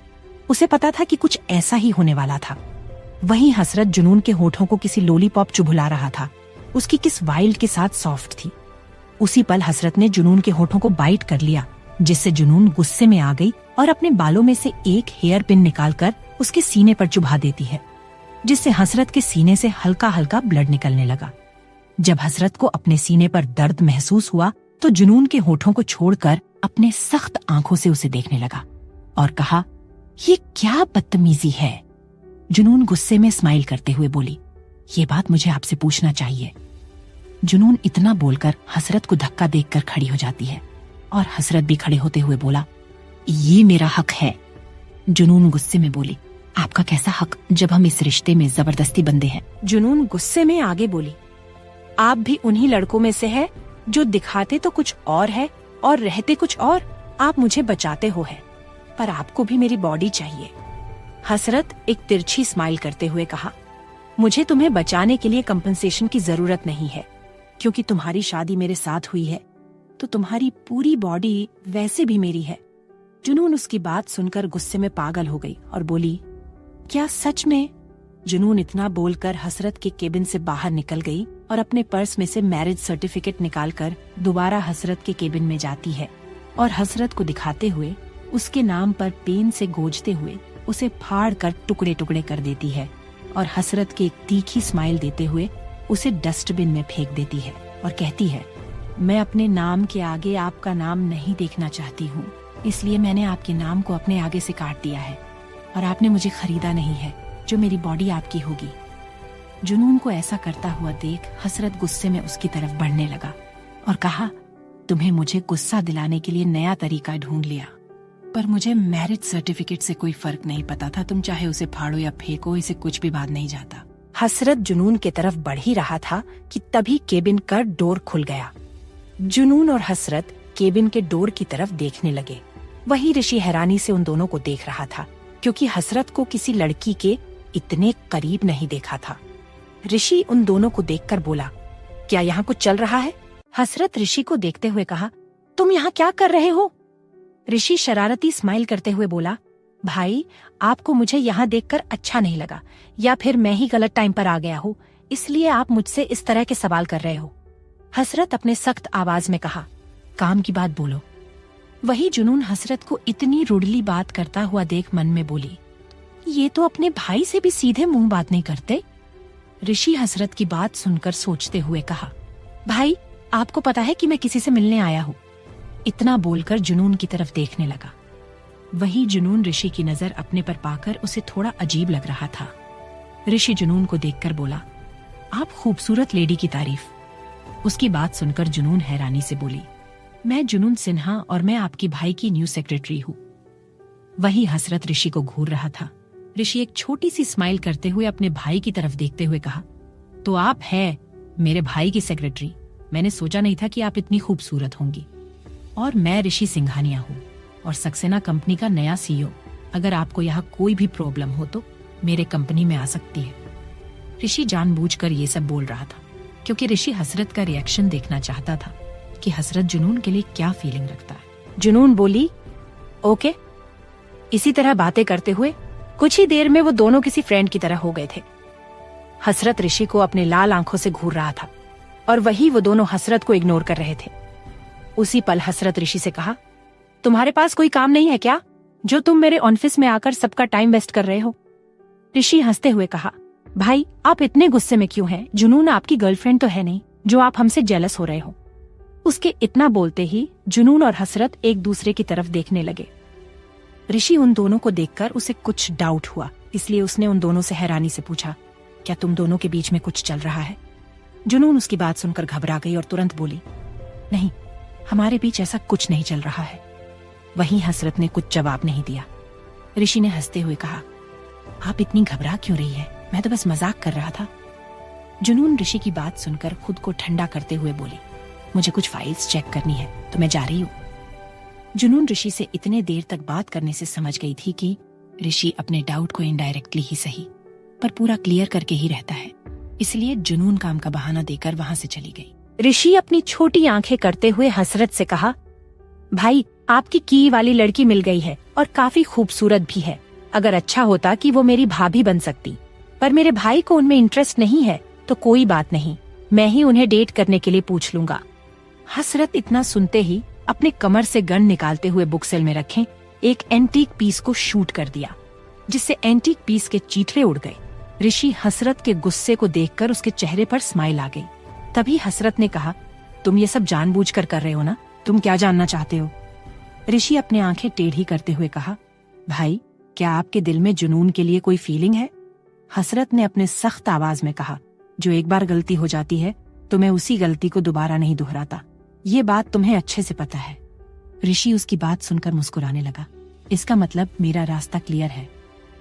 उसे पता था कि कुछ ऐसा ही होने वाला था। वहीं हसरत जुनून के होठों को किसी लॉलीपॉप चुभला रहा था। उसकी किस वाइल्ड के साथ सॉफ्ट थी। उसी पल हसरत ने जुनून के होठों को बाइट कर लिया, जिससे जुनून गुस्से में आ गई और अपने बालों में से एक हेयर पिन निकालकर उसके सीने पर चुभा देती है, जिससे हसरत के सीने से हल्का हल्का ब्लड निकलने लगा। जब हसरत को अपने सीने पर दर्द महसूस हुआ तो जुनून के होठों को छोड़कर अपने सख्त आंखों से उसे देखने लगा और कहा, ये क्या बदतमीजी है। जुनून गुस्से में स्माइल करते हुए बोली, ये बात मुझे आपसे पूछना चाहिए। जुनून इतना बोलकर हसरत को धक्का देकर खड़ी हो जाती है और हसरत भी खड़े होते हुए बोला, ये मेरा हक है। जुनून गुस्से में बोली, आपका कैसा हक जब हम इस रिश्ते में जबरदस्ती बंधे हैं। जुनून गुस्से में आगे बोली, आप भी उन्हीं लड़कों में से है जो दिखाते तो कुछ और है और रहते कुछ और। आप मुझे बचाते हो है, पर आपको भी मेरी बॉडी चाहिए। हसरत एक तिरछी स्माइल करते हुए कहा, मुझे तुम्हें बचाने के लिए कंपनसेशन की जरूरत नहीं है, क्योंकि तुम्हारी शादी मेरे साथ हुई है तो तुम्हारी पूरी बॉडी वैसे भी मेरी है। जुनून उसकी बात सुनकर गुस्से में पागल हो गई और बोली, क्या सच में? जुनून इतना बोलकर हसरत के केबिन से बाहर निकल गई और अपने पर्स में से मैरिज सर्टिफिकेट निकालकर दोबारा हसरत के केबिन में जाती है और हसरत को दिखाते हुए उसके नाम पर पेन से गोजते हुए उसे फाड़ कर टुकड़े टुकड़े कर देती है और हसरत के एक तीखी स्माइल देते हुए उसे डस्टबिन में फेंक देती है और कहती है, मैं अपने नाम के आगे आपका नाम नहीं देखना चाहती हूँ, इसलिए मैंने आपके नाम को अपने आगे से काट दिया है और आपने मुझे खरीदा नहीं है जो मेरी बॉडी आपकी होगी। जुनून को ऐसा करता हुआ देख हसरत गुस्से में उसकी तरफ बढ़ने लगा और कहा, तुम्हें मुझे गुस्सा दिलाने के लिए नया तरीका ढूंढ लिया, पर मुझे मैरिज सर्टिफिकेट से कोई फर्क नहीं पता था। तुम चाहे उसे फाड़ो या फेंको, इसे कुछ भी बात नहीं जाता। हसरत जुनून की तरफ बढ़ ही रहा था कि तभी केबिन का डोर खुल गया। जुनून और हसरत केबिन के डोर की तरफ देखने लगे। वही ऋषि हैरानी से उन दोनों को देख रहा था, क्योंकि हसरत को किसी लड़की के इतने करीब नहीं देखा था। ऋषि उन दोनों को देखकर बोला, क्या यहाँ कुछ चल रहा है? हसरत ऋषि को देखते हुए कहा, तुम यहाँ क्या कर रहे हो? ऋषि शरारती स्माइल करते हुए बोला, भाई आपको मुझे यहाँ देखकर अच्छा नहीं लगा, या फिर मैं ही गलत टाइम पर आ गया हूँ, इसलिए आप मुझसे इस तरह के सवाल कर रहे हो। हसरत अपने सख्त आवाज में कहा, काम की बात बोलो। वही जुनून हसरत को इतनी रुड़ली बात करता हुआ देख मन में बोली, ये तो अपने भाई से भी सीधे मुंह बात नहीं करते। ऋषि हसरत की बात सुनकर सोचते हुए कहा, भाई आपको पता है कि मैं किसी से मिलने आया हूँ। इतना बोलकर जुनून की तरफ देखने लगा। वही जुनून ऋषि की नजर अपने पर पाकर उसे थोड़ा अजीब लग रहा था। ऋषि जुनून को देखकर बोला, आप खूबसूरत लेडी की तारीफ। उसकी बात सुनकर जुनून हैरानी से बोली, मैं जुनून सिन्हा और मैं आपकी भाई की न्यू सेक्रेटरी हूँ। वही हसरत ऋषि को घूर रहा था। ऋषि एक छोटी सी स्माइल करते हुए अपने भाई की तरफ देखते हुए कहा, तो आप है मेरे भाई की सेक्रेटरी। मैंने सोचा नहीं था कि आप इतनी खूबसूरत होंगी। और मैं ऋषि सिंघानिया हूँ और सक्सेना कंपनी का नया सीईओ। अगर आपको यहाँ कोई भी प्रॉब्लम हो तो मेरे कंपनी में आ सकती है। ऋषि जानबूझकर ये सब बोल रहा था क्योंकि ऋषि हसरत का रिएक्शन देखना चाहता था कि हसरत जुनून के लिए क्या फीलिंग रखता है। जुनून बोली, ओके। इसी तरह बातें करते हुए कुछ ही देर में वो दोनों किसी फ्रेंड की तरह हो गए थे। हसरत ऋषि को अपने लाल आंखों से घूर रहा था और वही वो दोनों हसरत को इग्नोर कर रहे थे। उसी पल हसरत ऋषि से कहा, तुम्हारे पास कोई काम नहीं है क्या, जो तुम मेरे ऑफिस में आकर सबका टाइम वेस्ट कर रहे हो? ऋषि हंसते हुए कहा, भाई आप इतने गुस्से में क्यों हैं? जुनून आपकी गर्लफ्रेंड तो है नहीं जो आप हमसे जेलस हो रहे हो। उसके इतना बोलते ही जुनून और हसरत एक दूसरे की तरफ देखने लगे। ऋषि उन दोनों को देखकर उसे कुछ डाउट हुआ, इसलिए उसने उन दोनों से हैरानी से पूछा, क्या तुम दोनों के बीच में कुछ चल रहा है? जुनून उसकी बात सुनकर घबरा गई और तुरंत बोली, नहीं, हमारे बीच ऐसा कुछ नहीं चल रहा है। वहीं हसरत ने कुछ जवाब नहीं दिया। ऋषि ने हंसते हुए कहा, आप इतनी घबरा क्यों रही है? मैं तो बस मजाक कर रहा था। जुनून ऋषि की बात सुनकर खुद को ठंडा करते हुए बोली, मुझे कुछ फाइल्स चेक करनी है तो मैं जा रही हूँ। जुनून ऋषि से इतने देर तक बात करने से समझ गई थी कि ऋषि अपने डाउट को इनडायरेक्टली ही सही पर पूरा क्लियर करके ही रहता है, इसलिए जुनून काम का बहाना देकर वहां से चली गई। ऋषि अपनी छोटी आंखें करते हुए हसरत से कहा, भाई आपकी की वाली लड़की मिल गई है और काफी खूबसूरत भी है। अगर अच्छा होता कि वो मेरी भाभी बन सकती, पर मेरे भाई को उनमें इंटरेस्ट नहीं है तो कोई बात नहीं, मैं ही उन्हें डेट करने के लिए पूछ लूंगा। हसरत इतना सुनते ही अपने कमर से गन निकालते हुए बुकसेल में रखे एक एंटीक पीस को शूट कर दिया, जिससे एंटीक पीस के चीथड़े उड़ गए। ऋषि हसरत के गुस्से को देखकर उसके चेहरे पर स्माइल आ गई। तभी हसरत ने कहा, तुम ये सब जानबूझकर कर रहे हो ना? तुम क्या जानना चाहते हो? ऋषि अपने आंखें टेढ़ी करते हुए कहा, भाई क्या आपके दिल में जुनून के लिए कोई फीलिंग है? हसरत ने अपने सख्त आवाज में कहा, जो एक बार गलती हो जाती है तो मैं उसी गलती को दोबारा नहीं दोहराता। ये बात तुम्हें अच्छे से पता है। ऋषि उसकी बात सुनकर मुस्कुराने लगा। इसका मतलब मेरा रास्ता क्लियर है।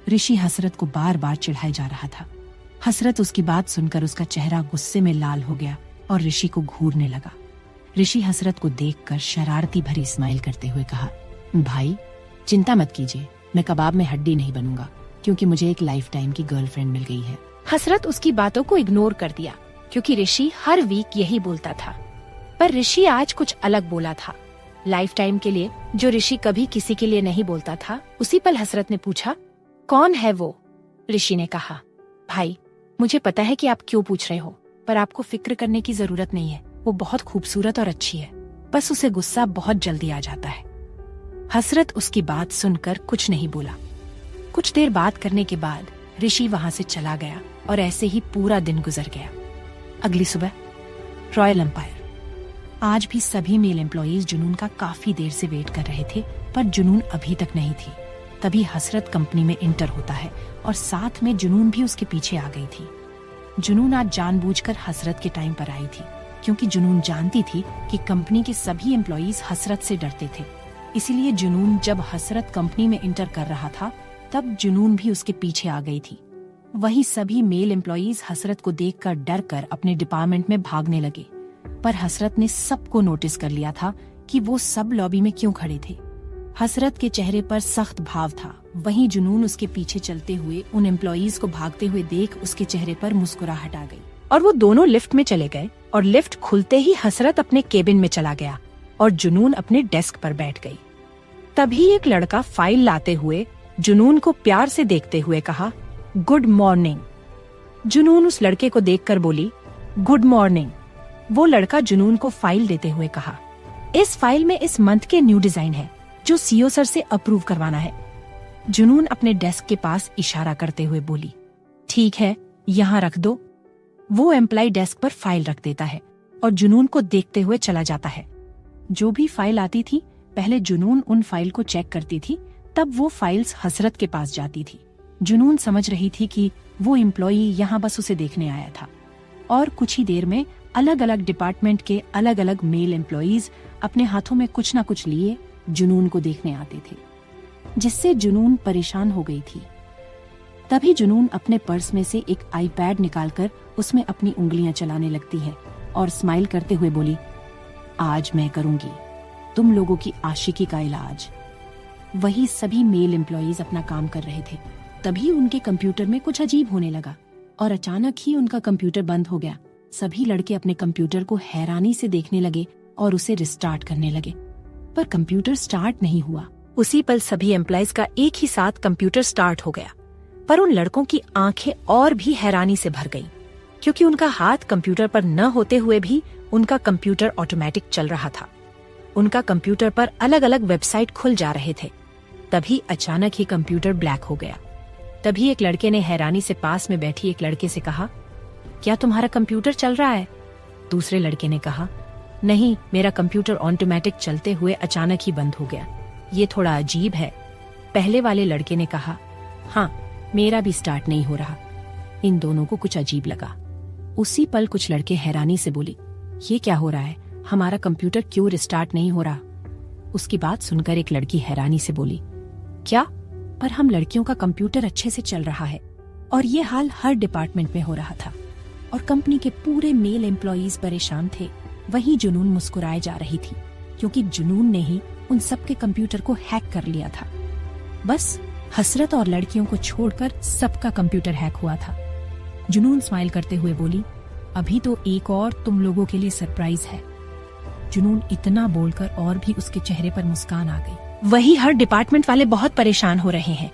ऋषि हसरत को बार बार चिढ़ाए जा रहा था। हसरत उसकी बात सुनकर उसका चेहरा गुस्से में लाल हो गया और ऋषि को घूरने लगा। ऋषि हसरत को देखकर शरारती भरी स्माइल करते हुए कहा, भाई चिंता मत कीजिए, मैं कबाब में हड्डी नहीं बनूंगा क्योंकि मुझे एक लाइफ टाइम की गर्लफ्रेंड मिल गई है। हसरत उसकी बातों को इग्नोर कर दिया क्योंकि ऋषि हर वीक यही बोलता था, पर ऋषि आज कुछ अलग बोला था। लाइफ टाइम के लिए जो ऋषि कभी किसी के लिए नहीं बोलता था। उसी पल हसरत ने पूछा, कौन है वो? ऋषि ने कहा, भाई मुझे पता है कि आप क्यों पूछ रहे हो, पर आपको फिक्र करने की जरूरत नहीं है। वो बहुत खूबसूरत और अच्छी है, बस उसे गुस्सा बहुत जल्दी आ जाता है। हसरत उसकी बात सुनकर कुछ नहीं बोला। कुछ देर बात करने के बाद ऋषि वहां से चला गया और ऐसे ही पूरा दिन गुजर गया। अगली सुबह रॉयल एम्पायर। आज भी सभी मेल एम्प्लॉइज जुनून का काफी देर से वेट कर रहे थे, पर जुनून अभी तक नहीं थी। तभी हसरत कंपनी में इंटर होता है और साथ में जुनून भी उसके पीछे आ गई थी। जुनून आज जानबूझकर हसरत के टाइम पर आई थी क्योंकि जुनून जानती थी कि कंपनी के सभी एम्प्लॉइज हसरत से डरते थे। इसीलिए जुनून जब हसरत कंपनी में इंटर कर रहा था तब जुनून भी उसके पीछे आ गई थी। वहीं सभी मेल एम्प्लॉइज हसरत को देखकर डरकर अपने डिपार्टमेंट में भागने लगे, पर हसरत ने सबको नोटिस कर लिया था कि वो सब लॉबी में क्यों खड़े थे। हसरत के चेहरे पर सख्त भाव था। वहीं जुनून उसके पीछे चलते हुए उन एम्प्लॉइज को भागते हुए देख उसके चेहरे पर मुस्कुराहट आ गई और वो दोनों लिफ्ट में चले गए। और लिफ्ट खुलते ही हसरत अपने केबिन में चला गया और जुनून अपने डेस्क पर बैठ गई। तभी एक लड़का फाइल लाते हुए जुनून को प्यार से देखते हुए कहा, गुड मॉर्निंग। जुनून उस लड़के को देखकर बोली, गुड मॉर्निंग। वो लड़का जुनून को फाइल देते हुए कहा, इस फाइल में इस मंथ के न्यू डिजाइन है जो सीईओ सर से अप्रूव करवाना है। जुनून अपने डेस्क के पास इशारा करते हुए बोली, ठीक है, यहाँ रख दो। वो एम्प्लॉय डेस्क पर फाइल रख देता है और जुनून को देखते हुए चला जाता है। जो भी फाइल आती थी पहले जुनून उन फाइल को चेक करती थी, तब वो फाइल्स हसरत के पास जाती थी। जुनून समझ रही थी कि वो एम्प्लॉई यहाँ बस उसे देखने आया था और कुछ ही देर में अलग अलग डिपार्टमेंट के अलग अलग मेल एम्प्लॉईज अपने हाथों में कुछ न कुछ लिए जुनून को देखने आते थे, जिससे जुनून परेशान हो गई थी। तभी जुनून अपने पर्स में से एक आईपैड निकालकर उसमें अपनी उंगलियां चलाने लगती है और स्माइल करते हुए बोली, आज मैं करूंगी तुम लोगों की आशिकी का इलाज। वही सभी मेल एम्प्लॉईज अपना काम कर रहे थे। तभी उनके कंप्यूटर में कुछ अजीब होने लगा और अचानक ही उनका कंप्यूटर बंद हो गया। सभी लड़के अपने कंप्यूटर को हैरानी से देखने लगे और उसे रिस्टार्ट करने लगे, पर कंप्यूटर स्टार्ट नहीं हुआ। उसी पल सभी एम्प्लॉईज का एक ही साथ कंप्यूटर स्टार्ट हो गया, पर उन लड़कों की आंखें और भी हैरानी से भर गईं, क्योंकि उनका हाथ कंप्यूटर पर न होते हुए भी उनका कंप्यूटर ऑटोमेटिक चल रहा था। उनका कंप्यूटर पर अलग अलग वेबसाइट खुल जा रहे थे। तभी अचानक ही कंप्यूटर ब्लैक हो गया। तभी एक लड़के ने हैरानी से पास में बैठी एक लड़के से कहा, क्या तुम्हारा कंप्यूटर चल रहा है? दूसरे लड़के ने कहा, नहीं, मेरा कंप्यूटर ऑटोमेटिक चलते हुए अचानक ही बंद हो गया। ये थोड़ा अजीब है। पहले वाले लड़के ने कहा, हाँ, मेरा भी स्टार्ट नहीं हो रहा। इन दोनों को कुछ अजीब लगा। उसी पल कुछ लड़के हैरानी से बोले, ये क्या हो रहा है? हमारा कंप्यूटर क्यों रिस्टार्ट नहीं हो रहा? उसकी बात सुनकर एक लड़की हैरानी से बोली, क्या? पर हम लड़कियों का कंप्यूटर अच्छे से चल रहा है और ये हाल हर डिपार्टमेंट में हो रहा था और कंपनी के पूरे मेल एम्प्लॉईज परेशान थे। वहीं जुनून मुस्कुराए जा रही थी, क्योंकि जुनून ने ही उन सबके कंप्यूटर को हैक कर लिया था। बस हसरत और लड़कियों को छोड़कर सबका कंप्यूटर हैक हुआ था। जुनून स्माइल करते हुए बोली, अभी तो एक और तुम लोगों के लिए सरप्राइज है। जुनून इतना बोलकर और भी उसके चेहरे पर मुस्कान आ गई। वही हर डिपार्टमेंट वाले बहुत परेशान हो रहे हैं।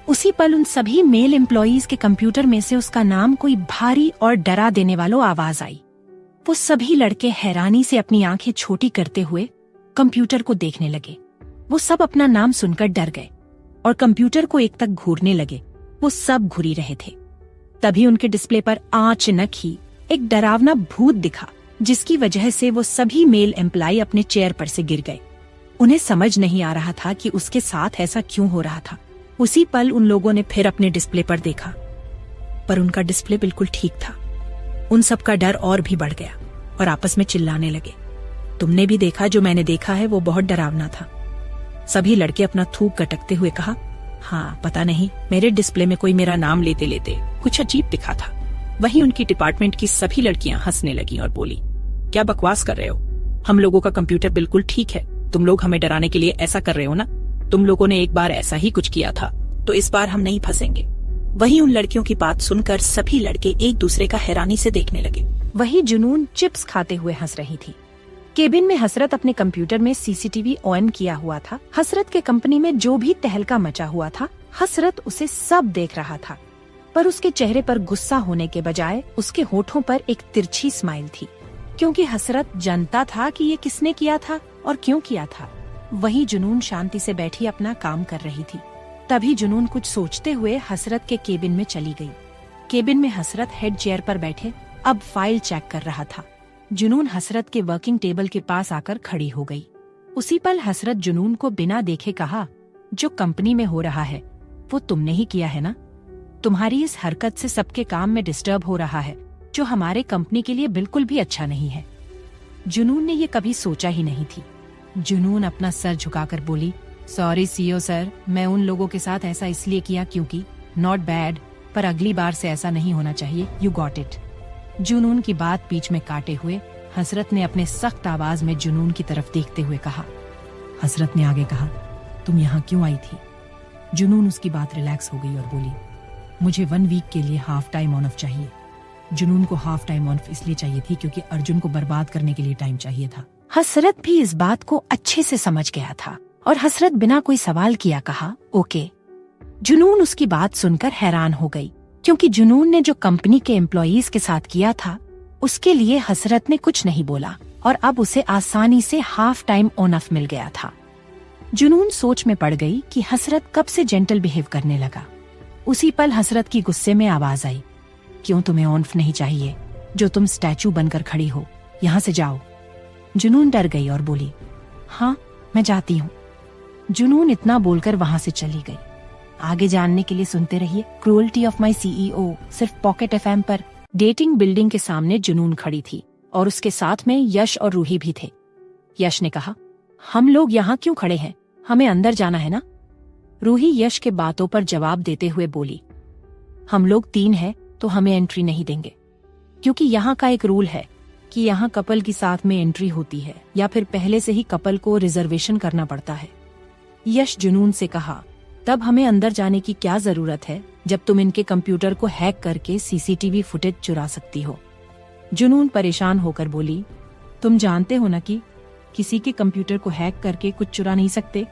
उसी पल उन सभी मेल एम्प्लॉईज के कंप्यूटर में से उसका नाम कोई भारी और डरा देने वालों आवाज आई। वो सभी लड़के हैरानी से अपनी आंखें छोटी करते हुए कंप्यूटर को देखने लगे। वो सब अपना नाम सुनकर डर गए और कंप्यूटर को एक तक घूरने लगे। वो सब घूरी रहे थे। तभी उनके डिस्प्ले पर अचानक ही एक डरावना भूत दिखा, जिसकी वजह से वो सभी मेल एम्प्लॉई अपने चेयर पर से गिर गए। उन्हें समझ नहीं आ रहा था कि उसके साथ ऐसा क्यों हो रहा था। उसी पल उन लोगों ने फिर अपने डिस्प्ले पर देखा, पर उनका डिस्प्ले बिल्कुल ठीक था। उन सब का डर और भी बढ़ गया और आपस में चिल्लाने लगे, तुमने भी देखा जो मैंने देखा है, वो बहुत डरावना था। सभी लड़के अपना थूक गटकते हुए कहा, हाँ, पता नहीं, मेरे डिस्प्ले में कोई मेरा नाम लेते लेते कुछ अजीब दिखा था। वहीं उनकी डिपार्टमेंट की सभी लड़कियां हंसने लगीं और बोली, क्या बकवास कर रहे हो? हम लोगों का कंप्यूटर बिल्कुल ठीक है। तुम लोग हमें डराने के लिए ऐसा कर रहे हो ना? तुम लोगों ने एक बार ऐसा ही कुछ किया था, तो इस बार हम नहीं फंसेंगे। वहीं उन लड़कियों की बात सुनकर सभी लड़के एक दूसरे का हैरानी से देखने लगे। वहीं जुनून चिप्स खाते हुए हंस रही थी। केबिन में हसरत अपने कंप्यूटर में सीसीटीवी ऑन किया हुआ था। हसरत के कंपनी में जो भी तहलका मचा हुआ था, हसरत उसे सब देख रहा था, पर उसके चेहरे पर गुस्सा होने के बजाय उसके होठों पर एक तिरछी स्माइल थी, क्योंकि हसरत जानता था कि ये किसने किया था और क्यों किया था। वहीं जुनून शांति से बैठी अपना काम कर रही थी। तभी जुनून कुछ सोचते हुए हसरत के केबिन में चली गई। केबिन में हसरत हेड चेयर पर बैठे अब फाइल चेक कर रहा था। जुनून हसरत के वर्किंग टेबल के पास आकर खड़ी हो गई। उसी पल हसरत जुनून को बिना देखे कहा, जो कंपनी में हो रहा है वो तुमने ही किया है ना? तुम्हारी इस हरकत से सबके काम में डिस्टर्ब हो रहा है, जो हमारे कंपनी के लिए बिल्कुल भी अच्छा नहीं है। जुनून ने ये कभी सोचा ही नहीं थी। जुनून अपना सर झुकाकर बोली, सॉरी सीईओ सर, मैं उन लोगों के साथ ऐसा इसलिए किया क्योंकि नॉट बैड, पर अगली बार से ऐसा नहीं होना चाहिए। You got it. जुनून की बात बीच में काटे हुए हसरत ने अपने सख्त आवाज में जुनून की तरफ देखते हुए कहा। हसरत ने आगे कहा, तुम यहाँ क्यों आई थी? जुनून उसकी बात रिलैक्स हो गई और बोली, मुझे 1 वीक के लिए हाफ टाइम ऑन ऑफ चाहिए। जुनून को हाफ टाइम ऑन ऑफ इसलिए चाहिए थी क्योंकि अर्जुन को बर्बाद करने के लिए टाइम चाहिए था। हसरत भी इस बात को अच्छे से समझ गया था और हसरत बिना कोई सवाल किया कहा, ओके। जुनून उसकी बात सुनकर हैरान हो गई, क्योंकि जुनून ने जो कंपनी के एम्प्लॉईज के साथ किया था उसके लिए हसरत ने कुछ नहीं बोला और अब उसे आसानी से हाफ टाइम ऑन ऑफ मिल गया था। जुनून सोच में पड़ गई कि हसरत कब से जेंटल बिहेव करने लगा। उसी पल हसरत की गुस्से में आवाज आई, क्यों तुम्हें ऑन ऑफ नहीं चाहिए? जो तुम स्टैचू बनकर खड़ी हो, यहाँ से जाओ। जुनून डर गई और बोली, हाँ मैं जाती हूँ। जुनून इतना बोलकर वहां से चली गई। आगे जानने के लिए सुनते रहिए क्रूअल्टी ऑफ माई CEO सिर्फ पॉकेट FM पर। डेटिंग बिल्डिंग के सामने जुनून खड़ी थी और उसके साथ में यश और रूही भी थे। यश ने कहा, हम लोग यहाँ क्यों खड़े हैं, हमें अंदर जाना है ना। रूही यश के बातों पर जवाब देते हुए बोली, हम लोग 3 हैं तो हमें एंट्री नहीं देंगे, क्योंकि यहाँ का एक रूल है कि यहाँ कपल की साथ में एंट्री होती है या फिर पहले से ही कपल को रिजर्वेशन करना पड़ता है। यश जुनून से कहा, तब हमें अंदर जाने की क्या जरूरत है जब तुम इनके कंप्यूटर को हैक करके CCTV फुटेज चुरा सकती हो। जुनून परेशान होकर बोली, तुम जानते हो ना कि किसी के कंप्यूटर को हैक करके कुछ चुरा नहीं सकते,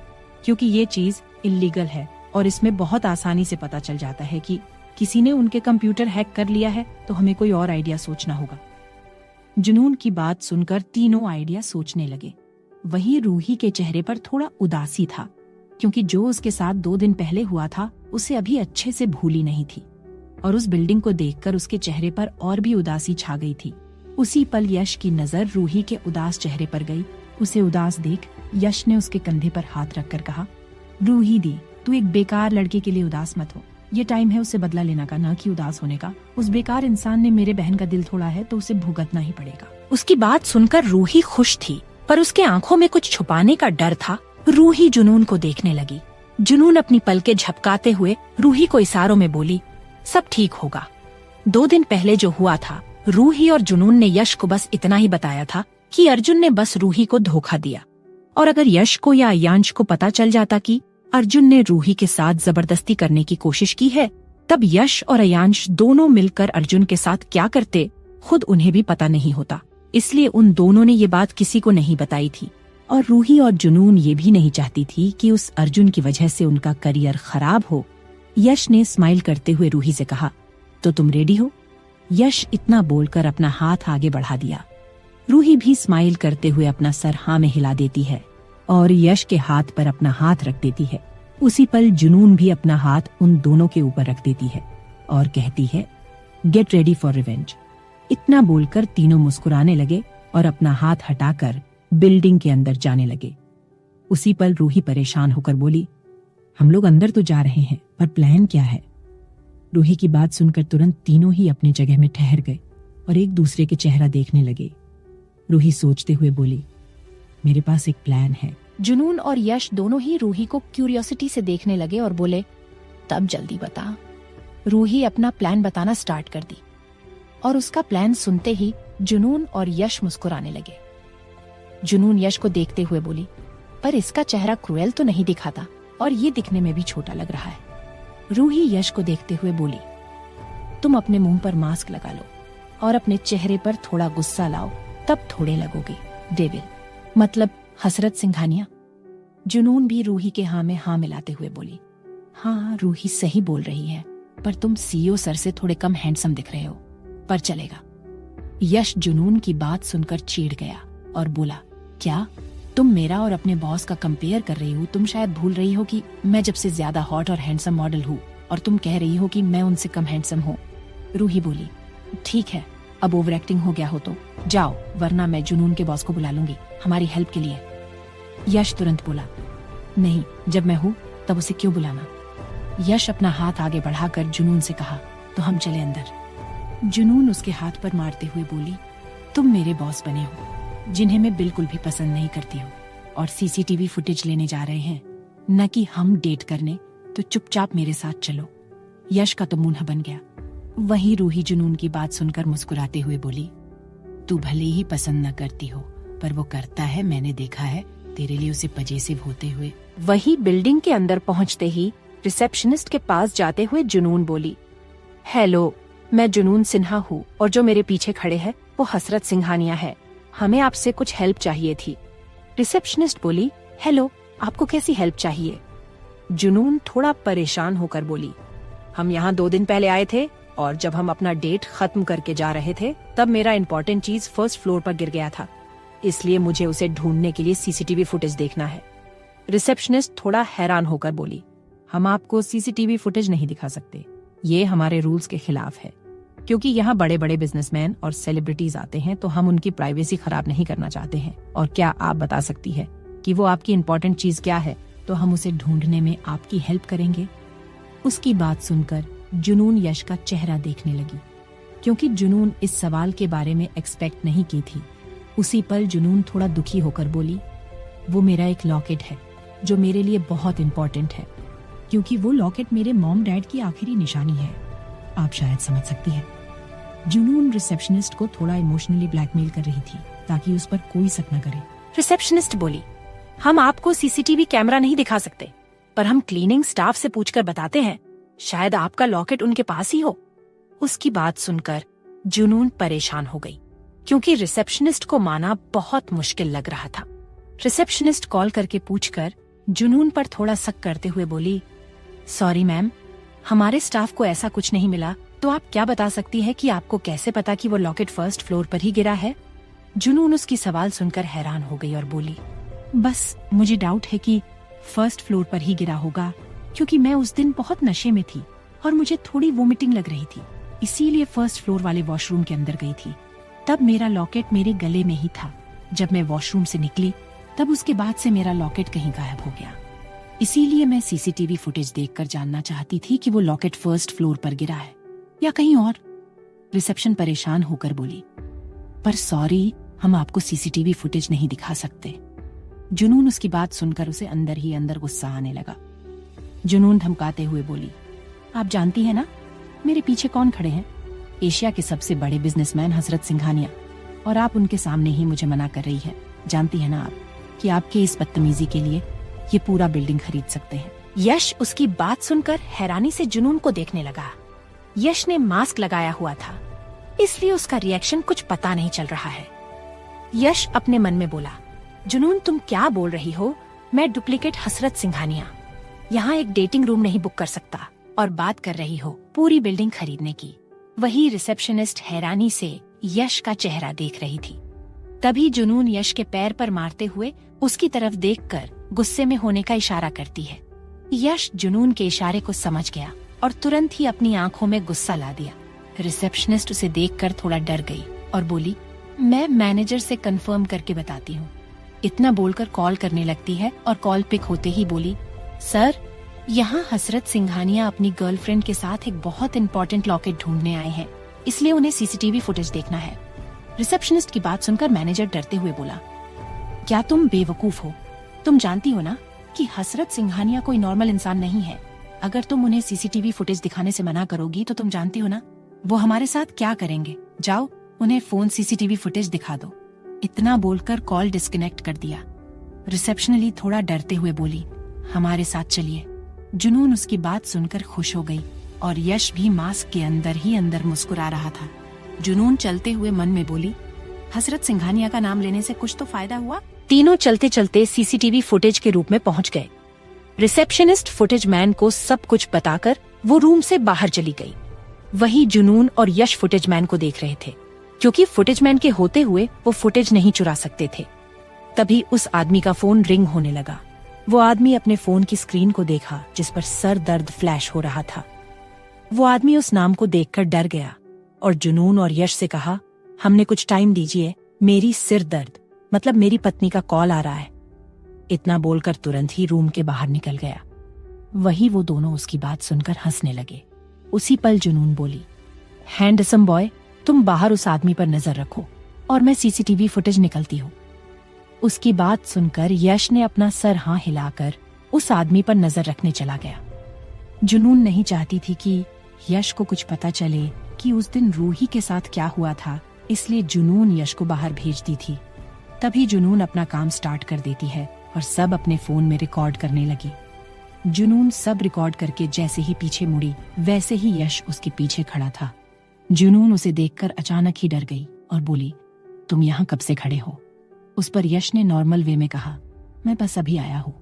क्योंकि ये चीज इल्लीगल है और इसमें बहुत आसानी से पता चल जाता है कि किसी ने उनके कंप्यूटर हैक कर लिया है, तो हमें कोई और आइडिया सोचना होगा। जुनून की बात सुनकर तीनों आइडिया सोचने लगे। वहीं रूही के चेहरे पर थोड़ा उदासी था, क्योंकि जो उसके साथ 2 दिन पहले हुआ था उसे अभी अच्छे से भूली नहीं थी, और उस बिल्डिंग को देखकर उसके चेहरे पर और भी उदासी छा गई थी। उसी पल यश की नजर रूही के उदास चेहरे पर गई। उसे उदास देख यश ने उसके कंधे पर हाथ रखकर कहा, रूही दी, तू एक बेकार लड़के के लिए उदास मत हो। ये टाइम है उसे बदला लेने का, ना कि उदास होने का। उस बेकार इंसान ने मेरे बहन का दिल तोड़ा है तो उसे भुगतना ही पड़ेगा। उसकी बात सुनकर रूही खुश थी, पर उसके आंखों में कुछ छुपाने का डर था। रूही जुनून को देखने लगी। जुनून अपनी पलकें झपकाते हुए रूही को इशारों में बोली, सब ठीक होगा। 2 दिन पहले जो हुआ था, रूही और जुनून ने यश को बस इतना ही बताया था कि अर्जुन ने बस रूही को धोखा दिया, और अगर यश को या अयांश को पता चल जाता कि अर्जुन ने रूही के साथ जबरदस्ती करने की कोशिश की है, तब यश और अयांश दोनों मिलकर अर्जुन के साथ क्या करते खुद उन्हें भी पता नहीं होता। इसलिए उन दोनों ने ये बात किसी को नहीं बताई थी, और रूही और जुनून ये भी नहीं चाहती थी कि उस अर्जुन की वजह से उनका करियर खराब हो। यश ने स्माइल करते हुए रूही से कहा, तो तुम रेडी हो? यश इतना बोलकर अपना हाथ आगे बढ़ा दिया। रूही भी स्माइल करते हुए अपना सर हाँ में हिला देती है और यश के हाथ पर अपना हाथ रख देती है। उसी पल जुनून भी अपना हाथ उन दोनों के ऊपर रख देती है और कहती है, गेट रेडी फॉर रिवेंज। इतना बोलकर तीनों मुस्कुराने लगे और अपना हाथ हटाकर बिल्डिंग के अंदर जाने लगे। उसी पल रूही परेशान होकर बोली, हम लोग अंदर तो जा रहे हैं, पर प्लान क्या है? रूही की बात सुनकर तुरंत तीनों ही अपनी जगह में ठहर गए और एक दूसरे के चेहरा देखने लगे। रूही सोचते हुए बोली, मेरे पास एक प्लान है। जुनून और यश दोनों ही रूही को क्यूरियोसिटी से देखने लगे और बोले, तब जल्दी बता। रूही अपना प्लान बताना स्टार्ट कर दी, और उसका प्लान सुनते ही जुनून और यश मुस्कुराने लगे। जुनून यश को देखते हुए बोली, पर इसका चेहरा क्रूएल तो नहीं दिखाता, और ये दिखने में भी छोटा लग रहा है। रूही यश को देखते हुए बोली, तुम अपने मुंह पर मास्क लगा लो और अपने चेहरे पर थोड़ा गुस्सा लाओ, तब थोड़े लगोगे डेविल, मतलब हसरत सिंघानिया। जुनून भी रूही के हाँ में हाँ मिलाते हुए बोली, हाँ रूही सही बोल रही है, पर तुम CEO सर से थोड़े कम हैंडसम दिख रहे हो, पर चलेगा। यश जुनून की बात सुनकर चिढ़ गया और बोला, क्या तुम मेरा और अपने बॉस का कंपेयर कर रही हो? तुम शायद भूल रही हो कि मैं जब से ज्यादा हॉट और हैंडसम मॉडल हूँ, और तुम कह रही हो कि मैं उनसे कम हैंडसम हूँ। रूही बोली, ठीक है, अब ओवर एक्टिंग हो गया हो तो जाओ, वरना मैं जुनून के बॉस को बुला लूंगी हमारी हेल्प के लिए। यश तुरंत बोला, नहीं, जब मैं हूँ तब उसे क्यों बुलाना। यश अपना हाथ आगे बढ़ाकर जुनून से कहा, तो हम चले अंदर। जुनून उसके हाथ पर मारते हुए बोली, तुम मेरे बॉस बने हो, जिन्हें मैं बिल्कुल भी पसंद नहीं करती हूँ, और CCTV फुटेज लेने जा रहे हैं, न कि हम डेट करने, तो चुपचाप मेरे साथ चलो। यश का तो मुंह बन गया। वहीं रूही जुनून की बात सुनकर मुस्कुराते हुए बोली, तू भले ही पसंद न करती हो, पर वो करता है, मैंने देखा है तेरे लिए उसे पजेसिव होते हुए। वही बिल्डिंग के अंदर पहुंचते ही रिसेप्शनिस्ट के पास जाते हुए जुनून बोली, हेलो, मैं जुनून सिन्हा हूँ, और जो मेरे पीछे खड़े हैं वो हसरत सिंघानिया है। हमें आपसे कुछ हेल्प चाहिए थी। रिसेप्शनिस्ट बोली, हेलो, आपको कैसी हेल्प चाहिए? जुनून थोड़ा परेशान होकर बोली, हम यहाँ 2 दिन पहले आए थे, और जब हम अपना डेट खत्म करके जा रहे थे तब मेरा इंपॉर्टेंट चीज फर्स्ट फ्लोर पर गिर गया था, इसलिए मुझे उसे ढूंढने के लिए CCTV फुटेज देखना है। रिसेप्शनिस्ट थोड़ा हैरान होकर बोली, हम आपको CCTV फुटेज नहीं दिखा सकते, ये हमारे रूल्स के खिलाफ है। क्योंकि यहाँ बड़े बड़े बिजनेसमैन और सेलिब्रिटीज आते हैं तो हम उनकी प्राइवेसी खराब नहीं करना चाहते हैं। और क्या आप बता सकती है कि वो आपकी इम्पोर्टेंट चीज क्या है, तो हम उसे ढूंढने में आपकी हेल्प करेंगे। उसकी बात सुनकर जुनून यश का चेहरा देखने लगी, क्योंकि जुनून इस सवाल के बारे में एक्सपेक्ट नहीं की थी। उसी पल जुनून थोड़ा दुखी होकर बोली, वो मेरा एक लॉकेट है जो मेरे लिए बहुत इम्पोर्टेंट है, क्योंकि वो लॉकेट मेरे मॉम डैड की आखिरी निशानी है। आप शायद समझ सकती हैं। जुनून रिसेप्शनिस्ट को थोड़ा इमोशनली ब्लैकमेल कर रही थी ताकि उस पर कोई शक न करे। रिसेप्शनिस्ट बोली, हम आपको सीसीटीवी कैमरा नहीं दिखा सकते, पर हम क्लीनिंग स्टाफ से पूछकर बताते हैं, शायद आपका लॉकेट उनके पास ही हो। उसकी बात सुनकर जुनून परेशान हो गई, क्योंकि रिसेप्शनिस्ट को माना बहुत मुश्किल लग रहा था। रिसेप्शनिस्ट कॉल करके पूछकर जुनून पर थोड़ा शक करते हुए बोली, सॉरी मैम, हमारे स्टाफ को ऐसा कुछ नहीं मिला, तो आप क्या बता सकती है कि आपको कैसे पता कि वो लॉकेट फर्स्ट फ्लोर पर ही गिरा है? जुनून उसकी सवाल सुनकर हैरान हो गई और बोली, बस मुझे डाउट है कि फर्स्ट फ्लोर पर ही गिरा होगा, क्योंकि मैं उस दिन बहुत नशे में थी और मुझे थोड़ी वोमिटिंग लग रही थी, इसीलिए फर्स्ट फ्लोर वाले वॉशरूम के अंदर गई थी। तब मेरा लॉकेट मेरे गले में ही था। जब मैं वॉशरूम से निकली तब उसके बाद से मेरा लॉकेट कहीं गायब हो गया, इसीलिए मैं सीसीटीवी फुटेज देखकर जानना चाहती थी कि वो लॉकेट फर्स्ट फ्लोर पर गिरा है या कहीं और। रिसेप्शन परेशान होकर बोली, पर सॉरी, हम आपको सीसीटीवी फुटेज नहीं दिखा सकते। जुनून उसकी बात सुनकर उसे अंदर ही अंदर गुस्सा आने लगा। जुनून धमकाते हुए बोली, आप जानती हैं ना मेरे पीछे कौन खड़े हैं? एशिया के सबसे बड़े बिजनेसमैन हसरत सिंघानिया, और आप उनके सामने ही मुझे मना कर रही हैं। जानती है ना आप कि आपके इस बदतमीजी के लिए ये पूरा बिल्डिंग खरीद सकते हैं। यश उसकी बात सुनकर हैरानी से जुनून को देखने लगा। यश ने मास्क लगाया हुआ था, इसलिए उसका रिएक्शन कुछ पता नहीं चल रहा है। यश अपने मन में बोला, जुनून तुम क्या बोल रही हो? मैं डुप्लीकेट हसरत सिंघानिया यहाँ एक डेटिंग रूम नहीं बुक कर सकता, और बात कर रही हो पूरी बिल्डिंग खरीदने की। वही रिसेप्शनिस्ट हैरानी से यश का चेहरा देख रही थी। तभी जुनून यश के पैर पर मारते हुए उसकी तरफ देखकर गुस्से में होने का इशारा करती है। यश जुनून के इशारे को समझ गया और तुरंत ही अपनी आंखों में गुस्सा ला दिया। रिसेप्शनिस्ट उसे देखकर थोड़ा डर गई और बोली, मैं मैनेजर से कंफर्म करके बताती हूँ। इतना बोलकर कॉल करने लगती है और कॉल पिक होते ही बोली, सर, यहाँ हसरत सिंघानिया अपनी गर्लफ्रेंड के साथ एक बहुत इंपॉर्टेंट लॉकेट ढूंढने आए हैं, इसलिए उन्हें सीसीटीवी फुटेज देखना है। रिसेप्शनिस्ट की बात सुनकर मैनेजर डरते हुए बोला, क्या तुम बेवकूफ हो? तुम जानती हो ना कि हसरत सिंघानिया कोई नॉर्मल इंसान नहीं है। अगर तुम उन्हें सीसीटीवी फुटेज दिखाने से मना करोगी तो तुम जानती हो ना वो हमारे साथ क्या करेंगे। जाओ, उन्हें फोन सीसीटीवी फुटेज दिखा दो। इतना बोलकर कॉल डिस्कनेक्ट कर दिया। रिसेप्शनली थोड़ा डरते हुए बोली, हमारे साथ चलिए। जुनून उसकी बात सुनकर खुश हो गई और यश भी मास्क के अंदर ही अंदर मुस्कुरा रहा था। जुनून चलते हुए मन में बोली, हसरत सिंघानिया का नाम लेने से कुछ तो फायदा हुआ। तीनों चलते चलते सीसीटीवी फुटेज के रूप में पहुंच गए। रिसेप्शनिस्ट फुटेज मैन को सब कुछ बताकर वो रूम से बाहर चली गई। वही जुनून और यश फुटेज मैन को देख रहे थे, क्योंकि फुटेज मैन के होते हुए वो फुटेज नहीं चुरा सकते थे। तभी उस आदमी का फोन रिंग होने लगा। वो आदमी अपने फोन की स्क्रीन को देखा जिस पर सर दर्द फ्लैश हो रहा था। वो आदमी उस नाम को देखकर डर गया और जुनून और यश से कहा, हमने कुछ टाइम दीजिए, मेरी सिर दर्द मतलब मेरी पत्नी का कॉल आ रहा है। इतना बोलकर तुरंत ही रूम के बाहर निकल गया। वही वो दोनों उसकी बात सुनकर हंसने लगे। उसी पल जुनून बोली, हैंडसम बॉय, तुम बाहर उस आदमी पर नजर रखो और मैं सीसीटीवी फुटेज निकलती हूँ। उसकी बात सुनकर यश ने अपना सर हाँ हिलाकर उस आदमी पर नजर रखने चला गया। जुनून नहीं चाहती थी कि यश को कुछ पता चले कि उस दिन रूही के साथ क्या हुआ था, इसलिए जुनून यश को बाहर भेजती थी। तभी जुनून अपना काम स्टार्ट कर देती है और सब अपने फोन में रिकॉर्ड करने लगी। जुनून सब रिकॉर्ड करके जैसे ही पीछे मुड़ी वैसे ही यश उसके पीछे खड़ा था। जुनून उसे देखकर अचानक ही डर गई और बोली, तुम यहाँ कब से खड़े हो? उस पर यश ने नॉर्मल वे में कहा, मैं बस अभी आया हूँ।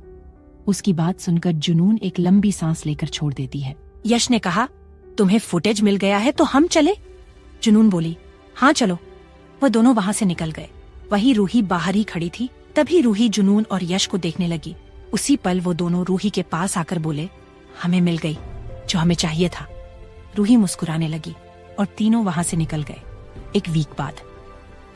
उसकी बात सुनकर जुनून एक लंबी सांस लेकर छोड़ देती है। यश ने कहा, तुम्हें फुटेज मिल गया है तो हम चले? जुनून बोली, हाँ चलो। वो दोनों वहां से निकल गए। वही रूही बाहर ही खड़ी थी। तभी रूही जुनून और यश को देखने लगी। उसी पल वो दोनों रूही के पास आकर बोले, हमें मिल गई जो हमें चाहिए था। रूही मुस्कुराने लगी और तीनों वहां से निकल गए। एक वीक बाद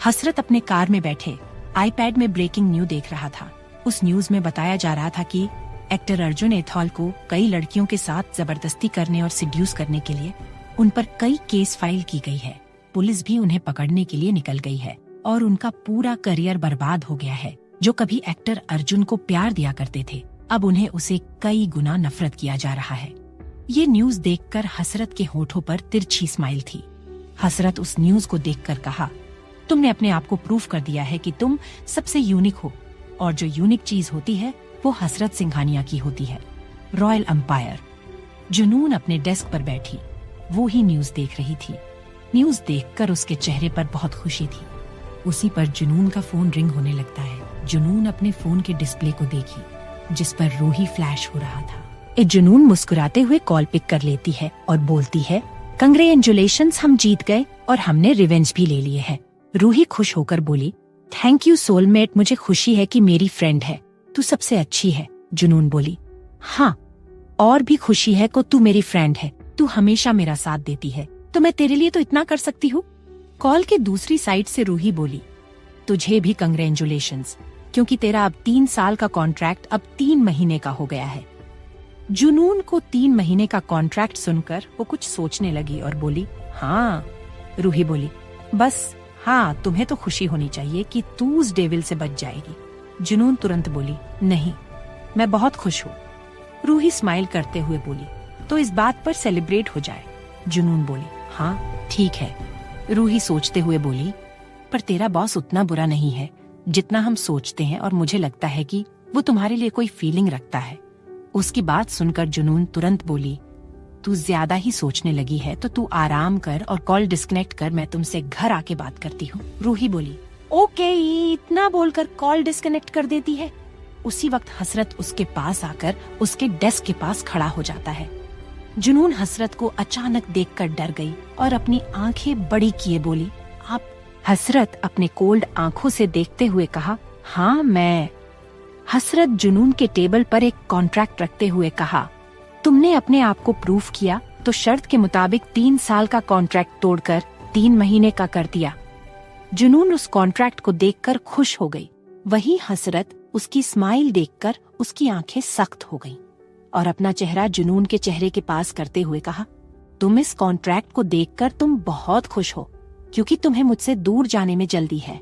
हसरत अपने कार में बैठे आईपैड में ब्रेकिंग न्यूज देख रहा था। उस न्यूज में बताया जा रहा था कि एक्टर अर्जुन एथॉल को कई लड़कियों के साथ जबरदस्ती करने और सिड्यूस करने के लिए उन पर कई केस फाइल की गई है। पुलिस भी उन्हें पकड़ने के लिए निकल गई है और उनका पूरा करियर बर्बाद हो गया है। जो कभी एक्टर अर्जुन को प्यार दिया करते थे, अब उन्हें उसे कई गुना नफरत किया जा रहा है। ये न्यूज देखकर हसरत के होठों पर तिरछी स्माइल थी। हसरत उस न्यूज को देखकर कहा, तुमने अपने आप को प्रूव कर दिया है कि तुम सबसे यूनिक हो, और जो यूनिक चीज होती है वो हसरत सिंघानिया की होती है। Royal umpire. जुनून अपने डेस्क पर बैठी वो ही न्यूज देख रही थी। न्यूज देखकर उसके चेहरे पर बहुत खुशी थी। उसी पर जुनून का फोन रिंग होने लगता है। जुनून अपने फोन के डिस्प्ले को देखी जिस पर रूही फ्लैश हो रहा था। जुनून मुस्कुराते हुए कॉल पिक कर लेती है और बोलती है, कंग्रेचुलेशंस, हम जीत गए और हमने रिवेंज भी ले लिए है। रूही खुश होकर बोली, थैंक यू सोलमेट, मुझे खुशी है कि मेरी फ्रेंड है, तू सबसे अच्छी है। जुनून बोली, हाँ, और भी खुशी है को तू मेरी फ्रेंड है, तू हमेशा मेरा साथ देती है, तो मैं तेरे लिए तो इतना कर सकती हूँ। कॉल के दूसरी साइड से रूही बोली, तुझे भी कंग्रेचुलेशंस, क्योंकि तेरा अब 3 साल का कॉन्ट्रैक्ट अब 3 महीने का हो गया है। जुनून को 3 महीने का कॉन्ट्रैक्ट सुनकर वो कुछ सोचने लगी और बोली, हाँ। रूही बोली, बस हाँ, तुम्हें तो खुशी होनी चाहिए कि तू उस डेविल से बच जाएगी। जुनून तुरंत बोली, नहीं, मैं बहुत खुश हूँ। रूही स्माइल करते हुए बोली, तो इस बात पर सेलिब्रेट हो जाए। जुनून बोली, हाँ ठीक है। रूही सोचते हुए बोली, पर तेरा बॉस उतना बुरा नहीं है जितना हम सोचते हैं, और मुझे लगता है कि वो तुम्हारे लिए कोई फीलिंग रखता है। उसकी बात सुनकर जुनून तुरंत बोली, तू ज्यादा ही सोचने लगी है, तो तू आराम कर और कॉल डिस्कनेक्ट कर, मैं तुमसे घर आके बात करती हूँ। रूही बोली, ओके, इतना बोलकर कॉल डिस्कनेक्ट कर देती है। उसी वक्त हसरत उसके पास आकर उसके डेस्क के पास खड़ा हो जाता है। जुनून हसरत को अचानक देखकर डर गई और अपनी आंखें बड़ी किए बोली, आप? हसरत अपने कोल्ड आंखों से देखते हुए कहा, हाँ मैं। हसरत जुनून के टेबल पर एक कॉन्ट्रैक्ट रखते हुए कहा, तुमने अपने आप को प्रूफ किया, तो शर्त के मुताबिक 3 साल का कॉन्ट्रैक्ट तोड़कर 3 महीने का कर दिया। जुनून उस कॉन्ट्रैक्ट को देखकर खुश हो गई। वहीं हसरत उसकी स्माइल देखकर उसकी आंखें सख्त हो गईं और अपना चेहरा जुनून के चेहरे के पास करते हुए कहा, तुम इस कॉन्ट्रैक्ट को देखकर तुम बहुत खुश हो, क्योंकि तुम्हें मुझसे दूर जाने में जल्दी है।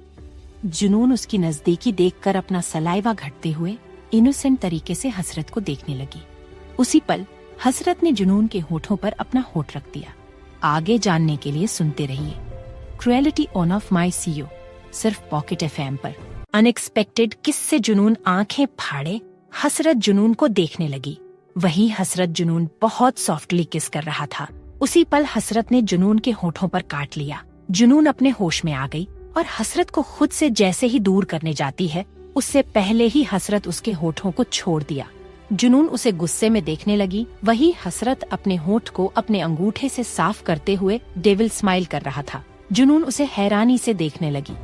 जुनून उसकी नजदीकी देखकर अपना सलाइवा घटते हुए इनोसेंट तरीके से हसरत को देखने लगी। उसी पल हसरत ने जुनून के होठों पर अपना होठ रख दिया। आगे जानने के लिए सुनते रहिए cruelty on of my CO, सिर्फ पॉकेट FM पर। अनएक्सपेक्टेड किस से जुनून आंखें फाड़े हसरत जुनून को देखने लगी। वही हसरत जुनून बहुत सॉफ्टली किस कर रहा था। उसी पल हसरत ने जुनून के होठों पर काट लिया। जुनून अपने होश में आ गई और हसरत को खुद से जैसे ही दूर करने जाती है, उससे पहले ही हसरत उसके होठों को छोड़ दिया। जुनून उसे गुस्से में देखने लगी। वही हसरत अपने होठ को अपने अंगूठे से साफ करते हुए डेविल स्माइल कर रहा था। जुनून उसे हैरानी से देखने लगी।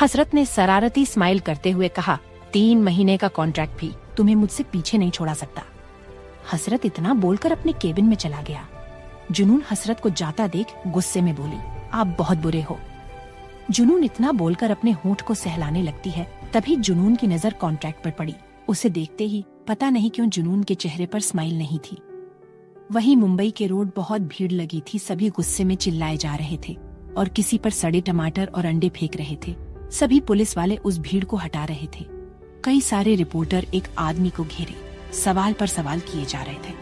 हसरत ने शरारती स्माइल करते हुए कहा, 3 महीने का कॉन्ट्रैक्ट भी तुम्हें मुझसे पीछे नहीं छोड़ा सकता। हसरत इतना बोलकर अपने केबिन में चला गया। जुनून हसरत को जाता देख गुस्से में बोली, आप बहुत बुरे हो। जुनून इतना बोलकर अपने होठ को सहलाने लगती है। तभी जुनून की नजर कॉन्ट्रैक्ट पर पड़ी। उसे देखते ही पता नहीं क्यों जुनून के चेहरे पर स्माइल नहीं थी। वहीं मुंबई के रोड बहुत भीड़ लगी थी। सभी गुस्से में चिल्लाए जा रहे थे और किसी पर सड़े टमाटर और अंडे फेंक रहे थे। सभी पुलिस वाले उस भीड़ को हटा रहे थे। कई सारे रिपोर्टर एक आदमी को घेरे सवाल पर सवाल किए जा रहे थे।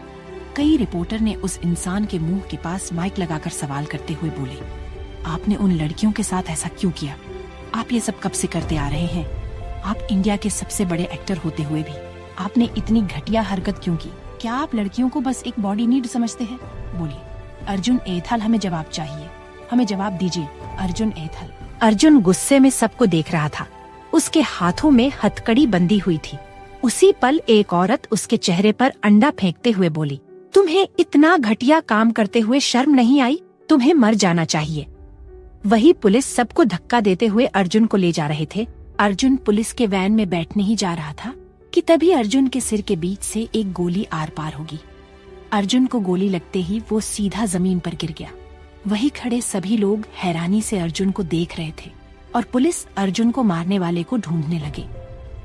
कई रिपोर्टर ने उस इंसान के मुंह के पास माइक लगाकर सवाल करते हुए बोले, आपने उन लड़कियों के साथ ऐसा क्यों किया? आप ये सब कब से करते आ रहे हैं? आप इंडिया के सबसे बड़े एक्टर होते हुए भी आपने इतनी घटिया हरकत क्यों की? क्या आप लड़कियों को बस एक बॉडी नीड समझते हैं? बोलिए। अर्जुन एथल, हमें जवाब चाहिए, हमें जवाब दीजिए। अर्जुन एथल। अर्जुन गुस्से में सबको देख रहा था। उसके हाथों में हथकड़ी बंधी हुई थी। उसी पल एक औरत उसके चेहरे पर अंडा फेंकते हुए बोली, तुम्हें इतना घटिया काम करते हुए शर्म नहीं आई? तुम्हें मर जाना चाहिए। वही पुलिस सबको धक्का देते हुए अर्जुन को ले जा रहे थे। अर्जुन पुलिस के वैन में बैठने ही जा रहा था कि तभी अर्जुन के सिर के बीच से एक गोली आर पार होगी। अर्जुन को गोली लगते ही वो सीधा जमीन पर गिर गया। वहीं खड़े सभी लोग हैरानी से अर्जुन को देख रहे थे और पुलिस अर्जुन को मारने वाले को ढूंढने लगे।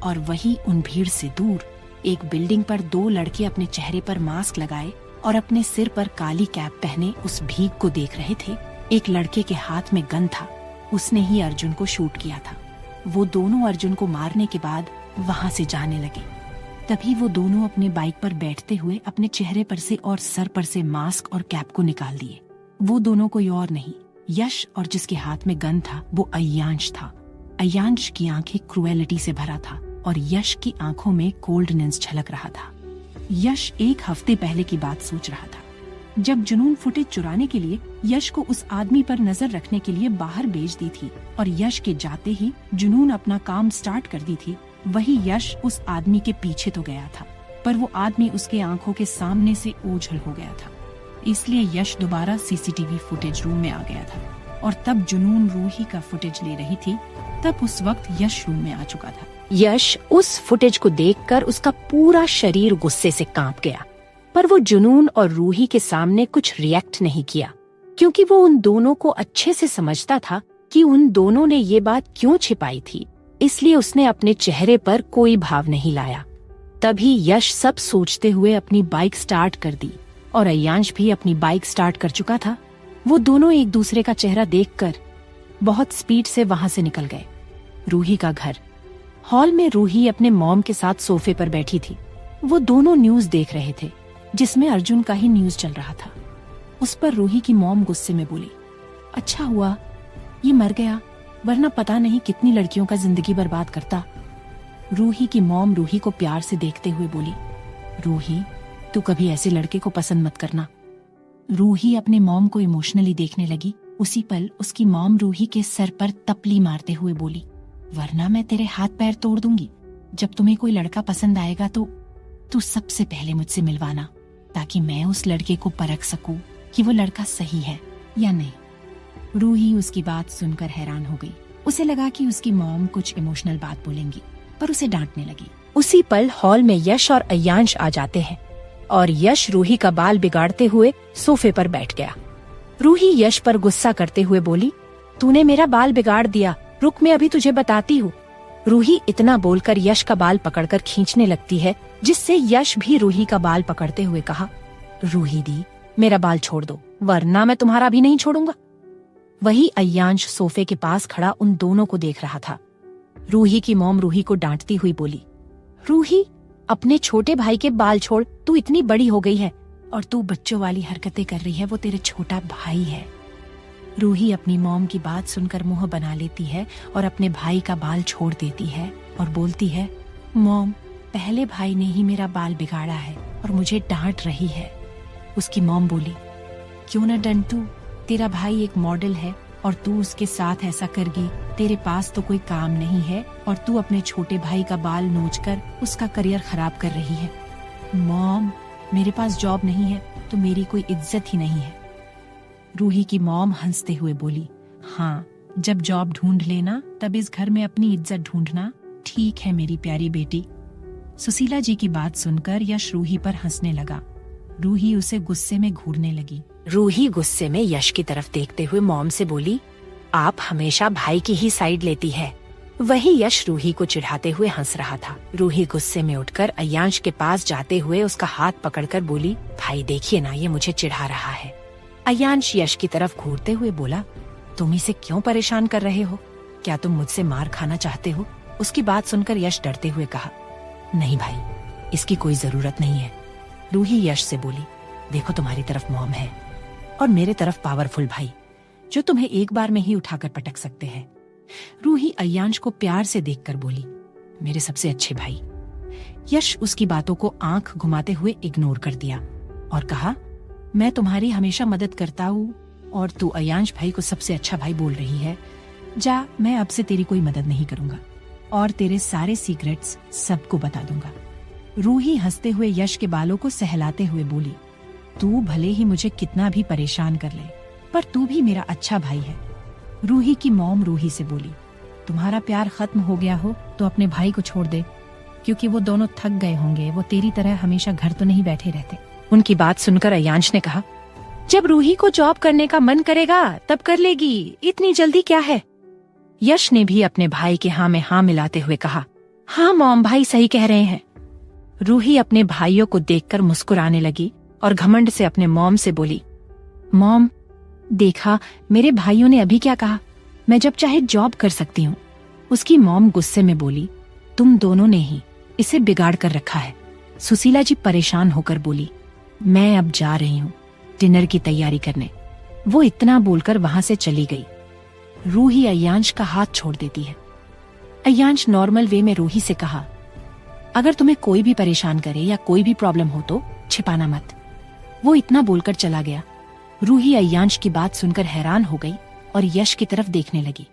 और वहीं उन भीड़ से दूर एक बिल्डिंग पर दो लड़के अपने चेहरे पर मास्क लगाए और अपने सिर पर काली कैप पहने उस भीख को देख रहे थे। एक लड़के के हाथ में गन था, उसने ही अर्जुन को शूट किया था। वो दोनों अर्जुन को मारने के बाद वहां से जाने लगे। तभी वो दोनों अपने बाइक पर बैठते हुए अपने चेहरे पर से और सर पर से मास्क और कैप को निकाल दिए। वो दोनों कोई और नहीं, यश और जिसके हाथ में गन था वो अय्यांश था। अय्यांश की आंखें क्रुएलिटी से भरा था और यश की आंखों में कोल्डनेस झलक रहा था। यश एक हफ्ते पहले की बात सोच रहा था, जब जुनून फुटेज चुराने के लिए यश को उस आदमी पर नजर रखने के लिए बाहर भेज दी थी और यश के जाते ही जुनून अपना काम स्टार्ट कर दी थी। वही यश उस आदमी के पीछे तो गया था, पर वो आदमी उसके आंखों के सामने से ओझल हो गया था। इसलिए यश दोबारा सीसीटीवी फुटेज रूम में आ गया था और तब जुनून रूही का फुटेज ले रही थी। तब उस वक्त यश रूम में आ चुका था। यश उस फुटेज को देखकर उसका पूरा शरीर गुस्से से कांप गया, पर वो जुनून और रूही के सामने कुछ रिएक्ट नहीं किया, क्योंकि वो उन दोनों को अच्छे से समझता था कि उन दोनों ने ये बात क्यों छिपाई थी। इसलिए उसने अपने चेहरे पर कोई भाव नहीं लाया। तभी यश सब सोचते हुए अपनी बाइक स्टार्ट कर दी और अय्यांश भी अपनी बाइक स्टार्ट कर चुका था। वो दोनों एक दूसरे का चेहरा देखकर बहुत स्पीड से वहां से निकल गए। रूही का घर। हॉल में रूही अपने मॉम के साथ सोफे पर बैठी थी। वो दोनों न्यूज देख रहे थे, जिसमें अर्जुन का ही न्यूज चल रहा था। उस पर रूही की मॉम गुस्से में बोली, अच्छा हुआ ये मर गया, वरना पता नहीं कितनी लड़कियों का जिंदगी बर्बाद करता। रूही की मॉम रूही को प्यार से देखते हुए बोली, रूही तू कभी ऐसे लड़के को पसंद मत करना। रूही अपने मॉम को इमोशनली देखने लगी। उसी पल उसकी मॉम रूही के सर पर तपली मारते हुए बोली, वरना मैं तेरे हाथ पैर तोड़ दूंगी। जब तुम्हें कोई लड़का पसंद आएगा तो तू सबसे पहले मुझसे मिलवाना, ताकि मैं उस लड़के को परख सकूं कि वो लड़का सही है या नहीं। रूही उसकी बात सुनकर हैरान हो गई। उसे लगा कि उसकी मॉम कुछ इमोशनल बात बोलेंगी, पर उसे डांटने लगी। उसी पल हॉल में यश और अय्यांश आ जाते हैं और यश रूही का बाल बिगाड़ते हुए सोफे पर बैठ गया। रूही यश पर गुस्सा करते हुए बोली, तूने मेरा बाल बिगाड़ दिया, रुक मैं अभी तुझे बताती हूँ। रूही इतना बोलकर यश का बाल पकड़कर खींचने लगती है, जिससे यश भी रूही का बाल पकड़ते हुए कहा, रूही दी मेरा बाल छोड़ दो, वरना मैं तुम्हारा भी नहीं छोड़ूंगा। वही अय्यांश सोफे के पास खड़ा उन दोनों को देख रहा था। रूही की मॉम रूही को डांटती हुई बोली, रूही अपने छोटे भाई के बाल छोड़, तू इतनी बड़ी हो गई है और तू बच्चों वाली हरकतें कर रही है, वो तेरे छोटा भाई है। रूही अपनी मॉम की बात सुनकर मुंह बना लेती है और अपने भाई का बाल छोड़ देती है और बोलती है, मॉम पहले भाई ने ही मेरा बाल बिगाड़ा है और मुझे डांट रही है। उसकी मॉम बोली, क्यों न डंटू, तेरा भाई एक मॉडल है और तू उसके साथ ऐसा करगी। तेरे पास तो कोई काम नहीं है और तू अपने छोटे भाई का बाल नोचकर उसका करियर खराब कर रही है। मॉम मेरे पास जॉब नहीं है तो मेरी कोई इज्जत ही नहीं है। रूही की मॉम हंसते हुए बोली, हाँ जब जॉब ढूंढ लेना तब इस घर में अपनी इज्जत ढूंढना, ठीक है मेरी प्यारी बेटी। सुशीला जी की बात सुनकर यश रूही पर हंसने लगा। रूही उसे गुस्से में घूरने लगी। रूही गुस्से में यश की तरफ देखते हुए मॉम से बोली, आप हमेशा भाई की ही साइड लेती है। वही यश रूही को चिढ़ाते हुए हंस रहा था। रूही गुस्से में उठकर अय्यांश के पास जाते हुए उसका हाथ पकड़कर बोली, भाई देखिए ना, ये मुझे चिढ़ा रहा है। अय्यांश यश की तरफ घूरते हुए बोला, तुम इसे क्यों परेशान कर रहे हो? क्या तुम मुझसे मार खाना चाहते हो? उसकी बात सुनकर यश डरते हुए कहा, नहीं भाई, इसकी कोई जरूरत नहीं है। रूही यश से बोली, देखो तुम्हारी तरफ मॉम है और मेरे तरफ पावरफुल भाई, जो तुम्हें एक बार में ही उठाकर पटक सकते हैं। रूही अय्यांश को प्यार से देखकर बोली, मेरे सबसे अच्छे भाई। यश उसकी बातों को आंख घुमाते हुए इग्नोर कर दिया और कहा, मैं तुम्हारी हमेशा मदद करता हूँ और तू अय्यांश भाई को सबसे अच्छा भाई बोल रही है। जा, मैं अब से तेरी कोई मदद नहीं करूंगा और तेरे सारे सीक्रेट्स सबको बता दूंगा। रूही हंसते हुए यश के बालों को सहलाते हुए बोली, तू भले ही मुझे कितना भी परेशान कर ले, पर तू भी मेरा अच्छा भाई है। रूही की मॉम रूही से बोली, तुम्हारा प्यार खत्म हो गया हो तो अपने भाई को छोड़ दे, क्योंकि वो दोनों थक गए होंगे। वो तेरी तरह हमेशा घर तो नहीं बैठे रहते। उनकी बात सुनकर अय्यांश ने कहा, जब रूही को जॉब करने का मन करेगा तब कर लेगी, इतनी जल्दी क्या है। यश ने भी अपने भाई के हाँ में हाँ मिलाते हुए कहा, हाँ मॉम, भाई सही कह रहे हैं। रूही अपने भाइयों को देखकर मुस्कुराने लगी और घमंड से अपने मॉम से बोली, मॉम देखा, मेरे भाइयों ने अभी क्या कहा, मैं जब चाहे जॉब कर सकती हूँ। उसकी मॉम गुस्से में बोली, तुम दोनों ने ही इसे बिगाड़ कर रखा है। सुशीला जी परेशान होकर बोली, मैं अब जा रही हूँ डिनर की तैयारी करने। वो इतना बोलकर वहां से चली गई। रूही अय्यांश का हाथ छोड़ देती है। अय्यांश नॉर्मल वे में रूही से कहा, अगर तुम्हें कोई भी परेशान करे या कोई भी प्रॉब्लम हो तो छिपाना मत। वो इतना बोलकर चला गया। रूही अय्यांश की बात सुनकर हैरान हो गई और यश की तरफ देखने लगी।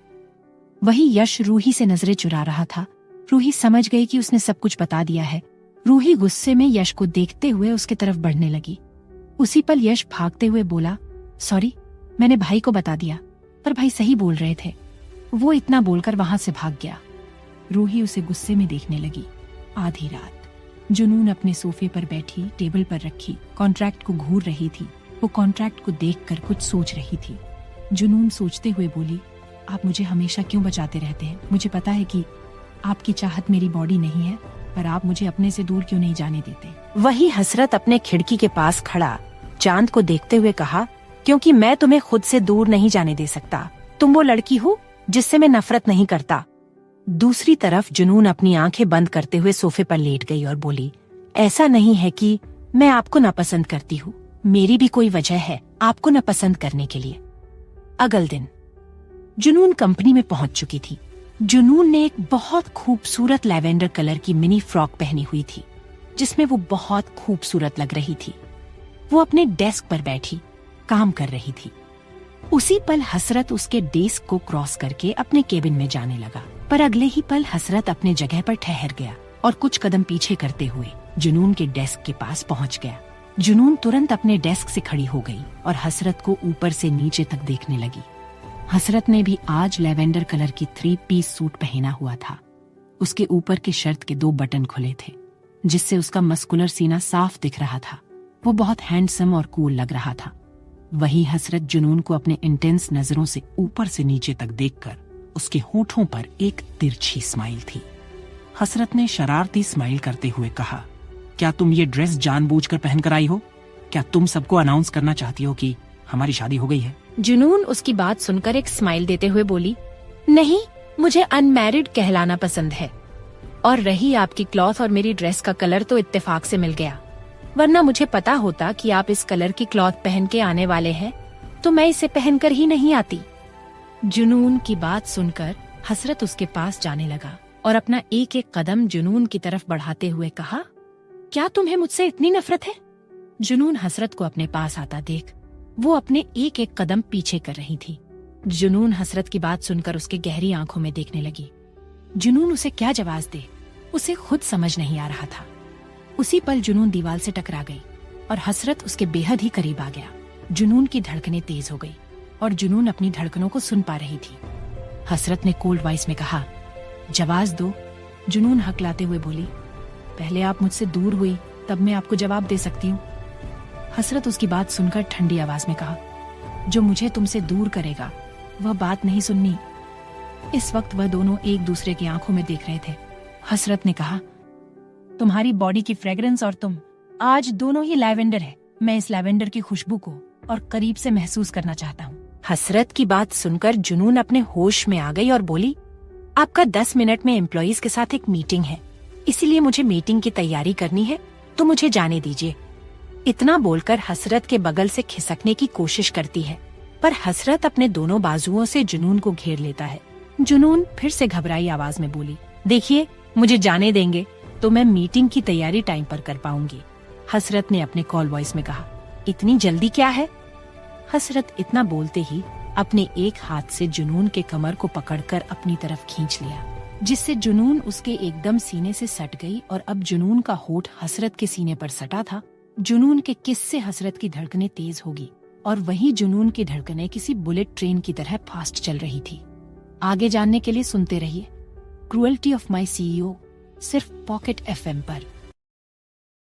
वही यश रूही से नजरें चुरा रहा था। रूही समझ गई कि उसने सब कुछ बता दिया है। रूही गुस्से में यश को देखते हुए उसकी तरफ बढ़ने लगी। उसी पल यश भागते हुए बोला, सॉरी, मैंने भाई को बता दिया, पर भाई सही बोल रहे थे। वो इतना बोलकर वहां से भाग गया। रूही उसे गुस्से में देखने लगी। आधी रात जुनून अपने सोफे पर बैठी टेबल पर रखी कॉन्ट्रैक्ट को घूर रही थी। वो कॉन्ट्रैक्ट को देखकर कुछ सोच रही थी। जुनून सोचते हुए बोली, आप मुझे हमेशा क्यों बचाते रहते हैं? मुझे पता है कि आपकी चाहत मेरी बॉडी नहीं है, पर आप मुझे अपने से दूर क्यों नहीं जाने देते? वही हसरत अपने खिड़की के पास खड़ा चांद को देखते हुए कहा, क्योंकि मैं तुम्हें खुद से दूर नहीं जाने दे सकता। तुम वो लड़की हो जिससे मैं नफरत नहीं करता। दूसरी तरफ जुनून अपनी आंखें बंद करते हुए सोफे पर लेट गई और बोली, ऐसा नहीं है कि मैं आपको नापसंद करती हूँ। मेरी भी कोई वजह है आपको नापसंद करने के लिए। अगले दिन जुनून कंपनी में पहुंच चुकी थी। जुनून ने एक बहुत खूबसूरत लैवेंडर कलर की मिनी फ्रॉक पहनी हुई थी, जिसमें वो बहुत खूबसूरत लग रही थी। वो अपने डेस्क पर बैठी काम कर रही थी। उसी पल हसरत उसके डेस्क को क्रॉस करके अपने केबिन में जाने लगा, पर अगले ही पल हसरत अपने जगह पर ठहर गया और कुछ कदम पीछे करते हुए जुनून के डेस्क के पास पहुंच गया। जुनून तुरंत अपने डेस्क से खड़ी हो गई और हसरत को ऊपर से नीचे तक देखने लगी। हसरत ने भी आज लैवेंडर कलर की 3 पीस सूट पहना हुआ था। उसके ऊपर के शर्ट के 2 बटन खुले थे, जिससे उसका मस्कुलर सीना साफ दिख रहा था। वो बहुत हैंडसम और कूल लग रहा था। वही हसरत जुनून को अपने इंटेंस नजरों से ऊपर से नीचे तक देखकर उसके होठों पर एक तिरछी स्माइल थी। हसरत ने शरारती स्माइल करते हुए कहा, क्या तुम ये ड्रेस जानबूझकर पहनकर आई हो? क्या तुम सबको अनाउंस करना चाहती हो कि हमारी शादी हो गई है? जुनून उसकी बात सुनकर एक स्माइल देते हुए बोली, नहीं, मुझे अनमैरिड कहलाना पसंद है। और रही आपकी क्लॉथ और मेरी ड्रेस का कलर तो इत्तेफाक से मिल गया, वरना मुझे पता होता कि आप इस कलर की क्लॉथ पहन के आने वाले हैं तो मैं इसे पहनकर ही नहीं आती। जुनून की बात सुनकर हसरत उसके पास जाने लगा और अपना एक एक कदम जुनून की तरफ बढ़ाते हुए कहा, क्या तुम्हें मुझसे इतनी नफरत है? जुनून हसरत को अपने पास आता देख वो अपने एक एक कदम पीछे कर रही थी। जुनून हसरत की बात सुनकर उसके गहरी आंखों में देखने लगी। जुनून उसे क्या जवाब दे, उसे खुद समझ नहीं आ रहा था। उसी पल जुनून दीवार से टकरा गई और हसरत उसके बेहद ही करीब आ गया। जुनून की धड़कनें तेज हो गई और जुनून अपनी धड़कनों को सुन पा रही थी। हसरत ने कोल्ड वॉइस में कहा, जवाब दो। जुनून हकलाते हुए बोली, पहले आप मुझसे दूर हुई तब मैं आपको जवाब दे सकती हूँ। हसरत उसकी बात सुनकर ठंडी आवाज में कहा, जो मुझे तुमसे दूर करेगा वह बात नहीं सुननी। इस वक्त वह दोनों एक दूसरे की आंखों में देख रहे थे। हसरत ने कहा, तुम्हारी बॉडी की फ्रेग्रेंस और तुम आज दोनों ही लैवेंडर है। मैं इस लैवेंडर की खुशबू को और करीब से महसूस करना चाहता हूँ। हसरत की बात सुनकर जुनून अपने होश में आ गई और बोली, आपका 10 मिनट में एम्प्लॉइज के साथ एक मीटिंग है, इसीलिए मुझे मीटिंग की तैयारी करनी है, तो मुझे जाने दीजिए। इतना बोलकर हसरत के बगल से खिसकने की कोशिश करती है, पर हसरत अपने दोनों बाजुओं से जुनून को घेर लेता है। जुनून फिर से घबराई आवाज में बोली, देखिए, मुझे जाने देंगे तो मैं मीटिंग की तैयारी टाइम पर कर पाऊंगी। हसरत ने अपने कॉल वॉइस में कहा, इतनी जल्दी क्या है? हसरत इतना बोलते ही अपने एक हाथ से जुनून के कमर को पकड़कर अपनी तरफ खींच लिया, जिससे जुनून उसके एकदम सीने से सट गई और अब जुनून का होठ हसरत के सीने पर सटा था। जुनून के किस से हसरत की धड़कनें तेज होगी और वही जुनून की धड़कनें किसी बुलेट ट्रेन की तरह फास्ट चल रही थी। आगे जानने के लिए सुनते रहिए क्रूएल्टी ऑफ माई CEO, सिर्फ पॉकेट FM पर।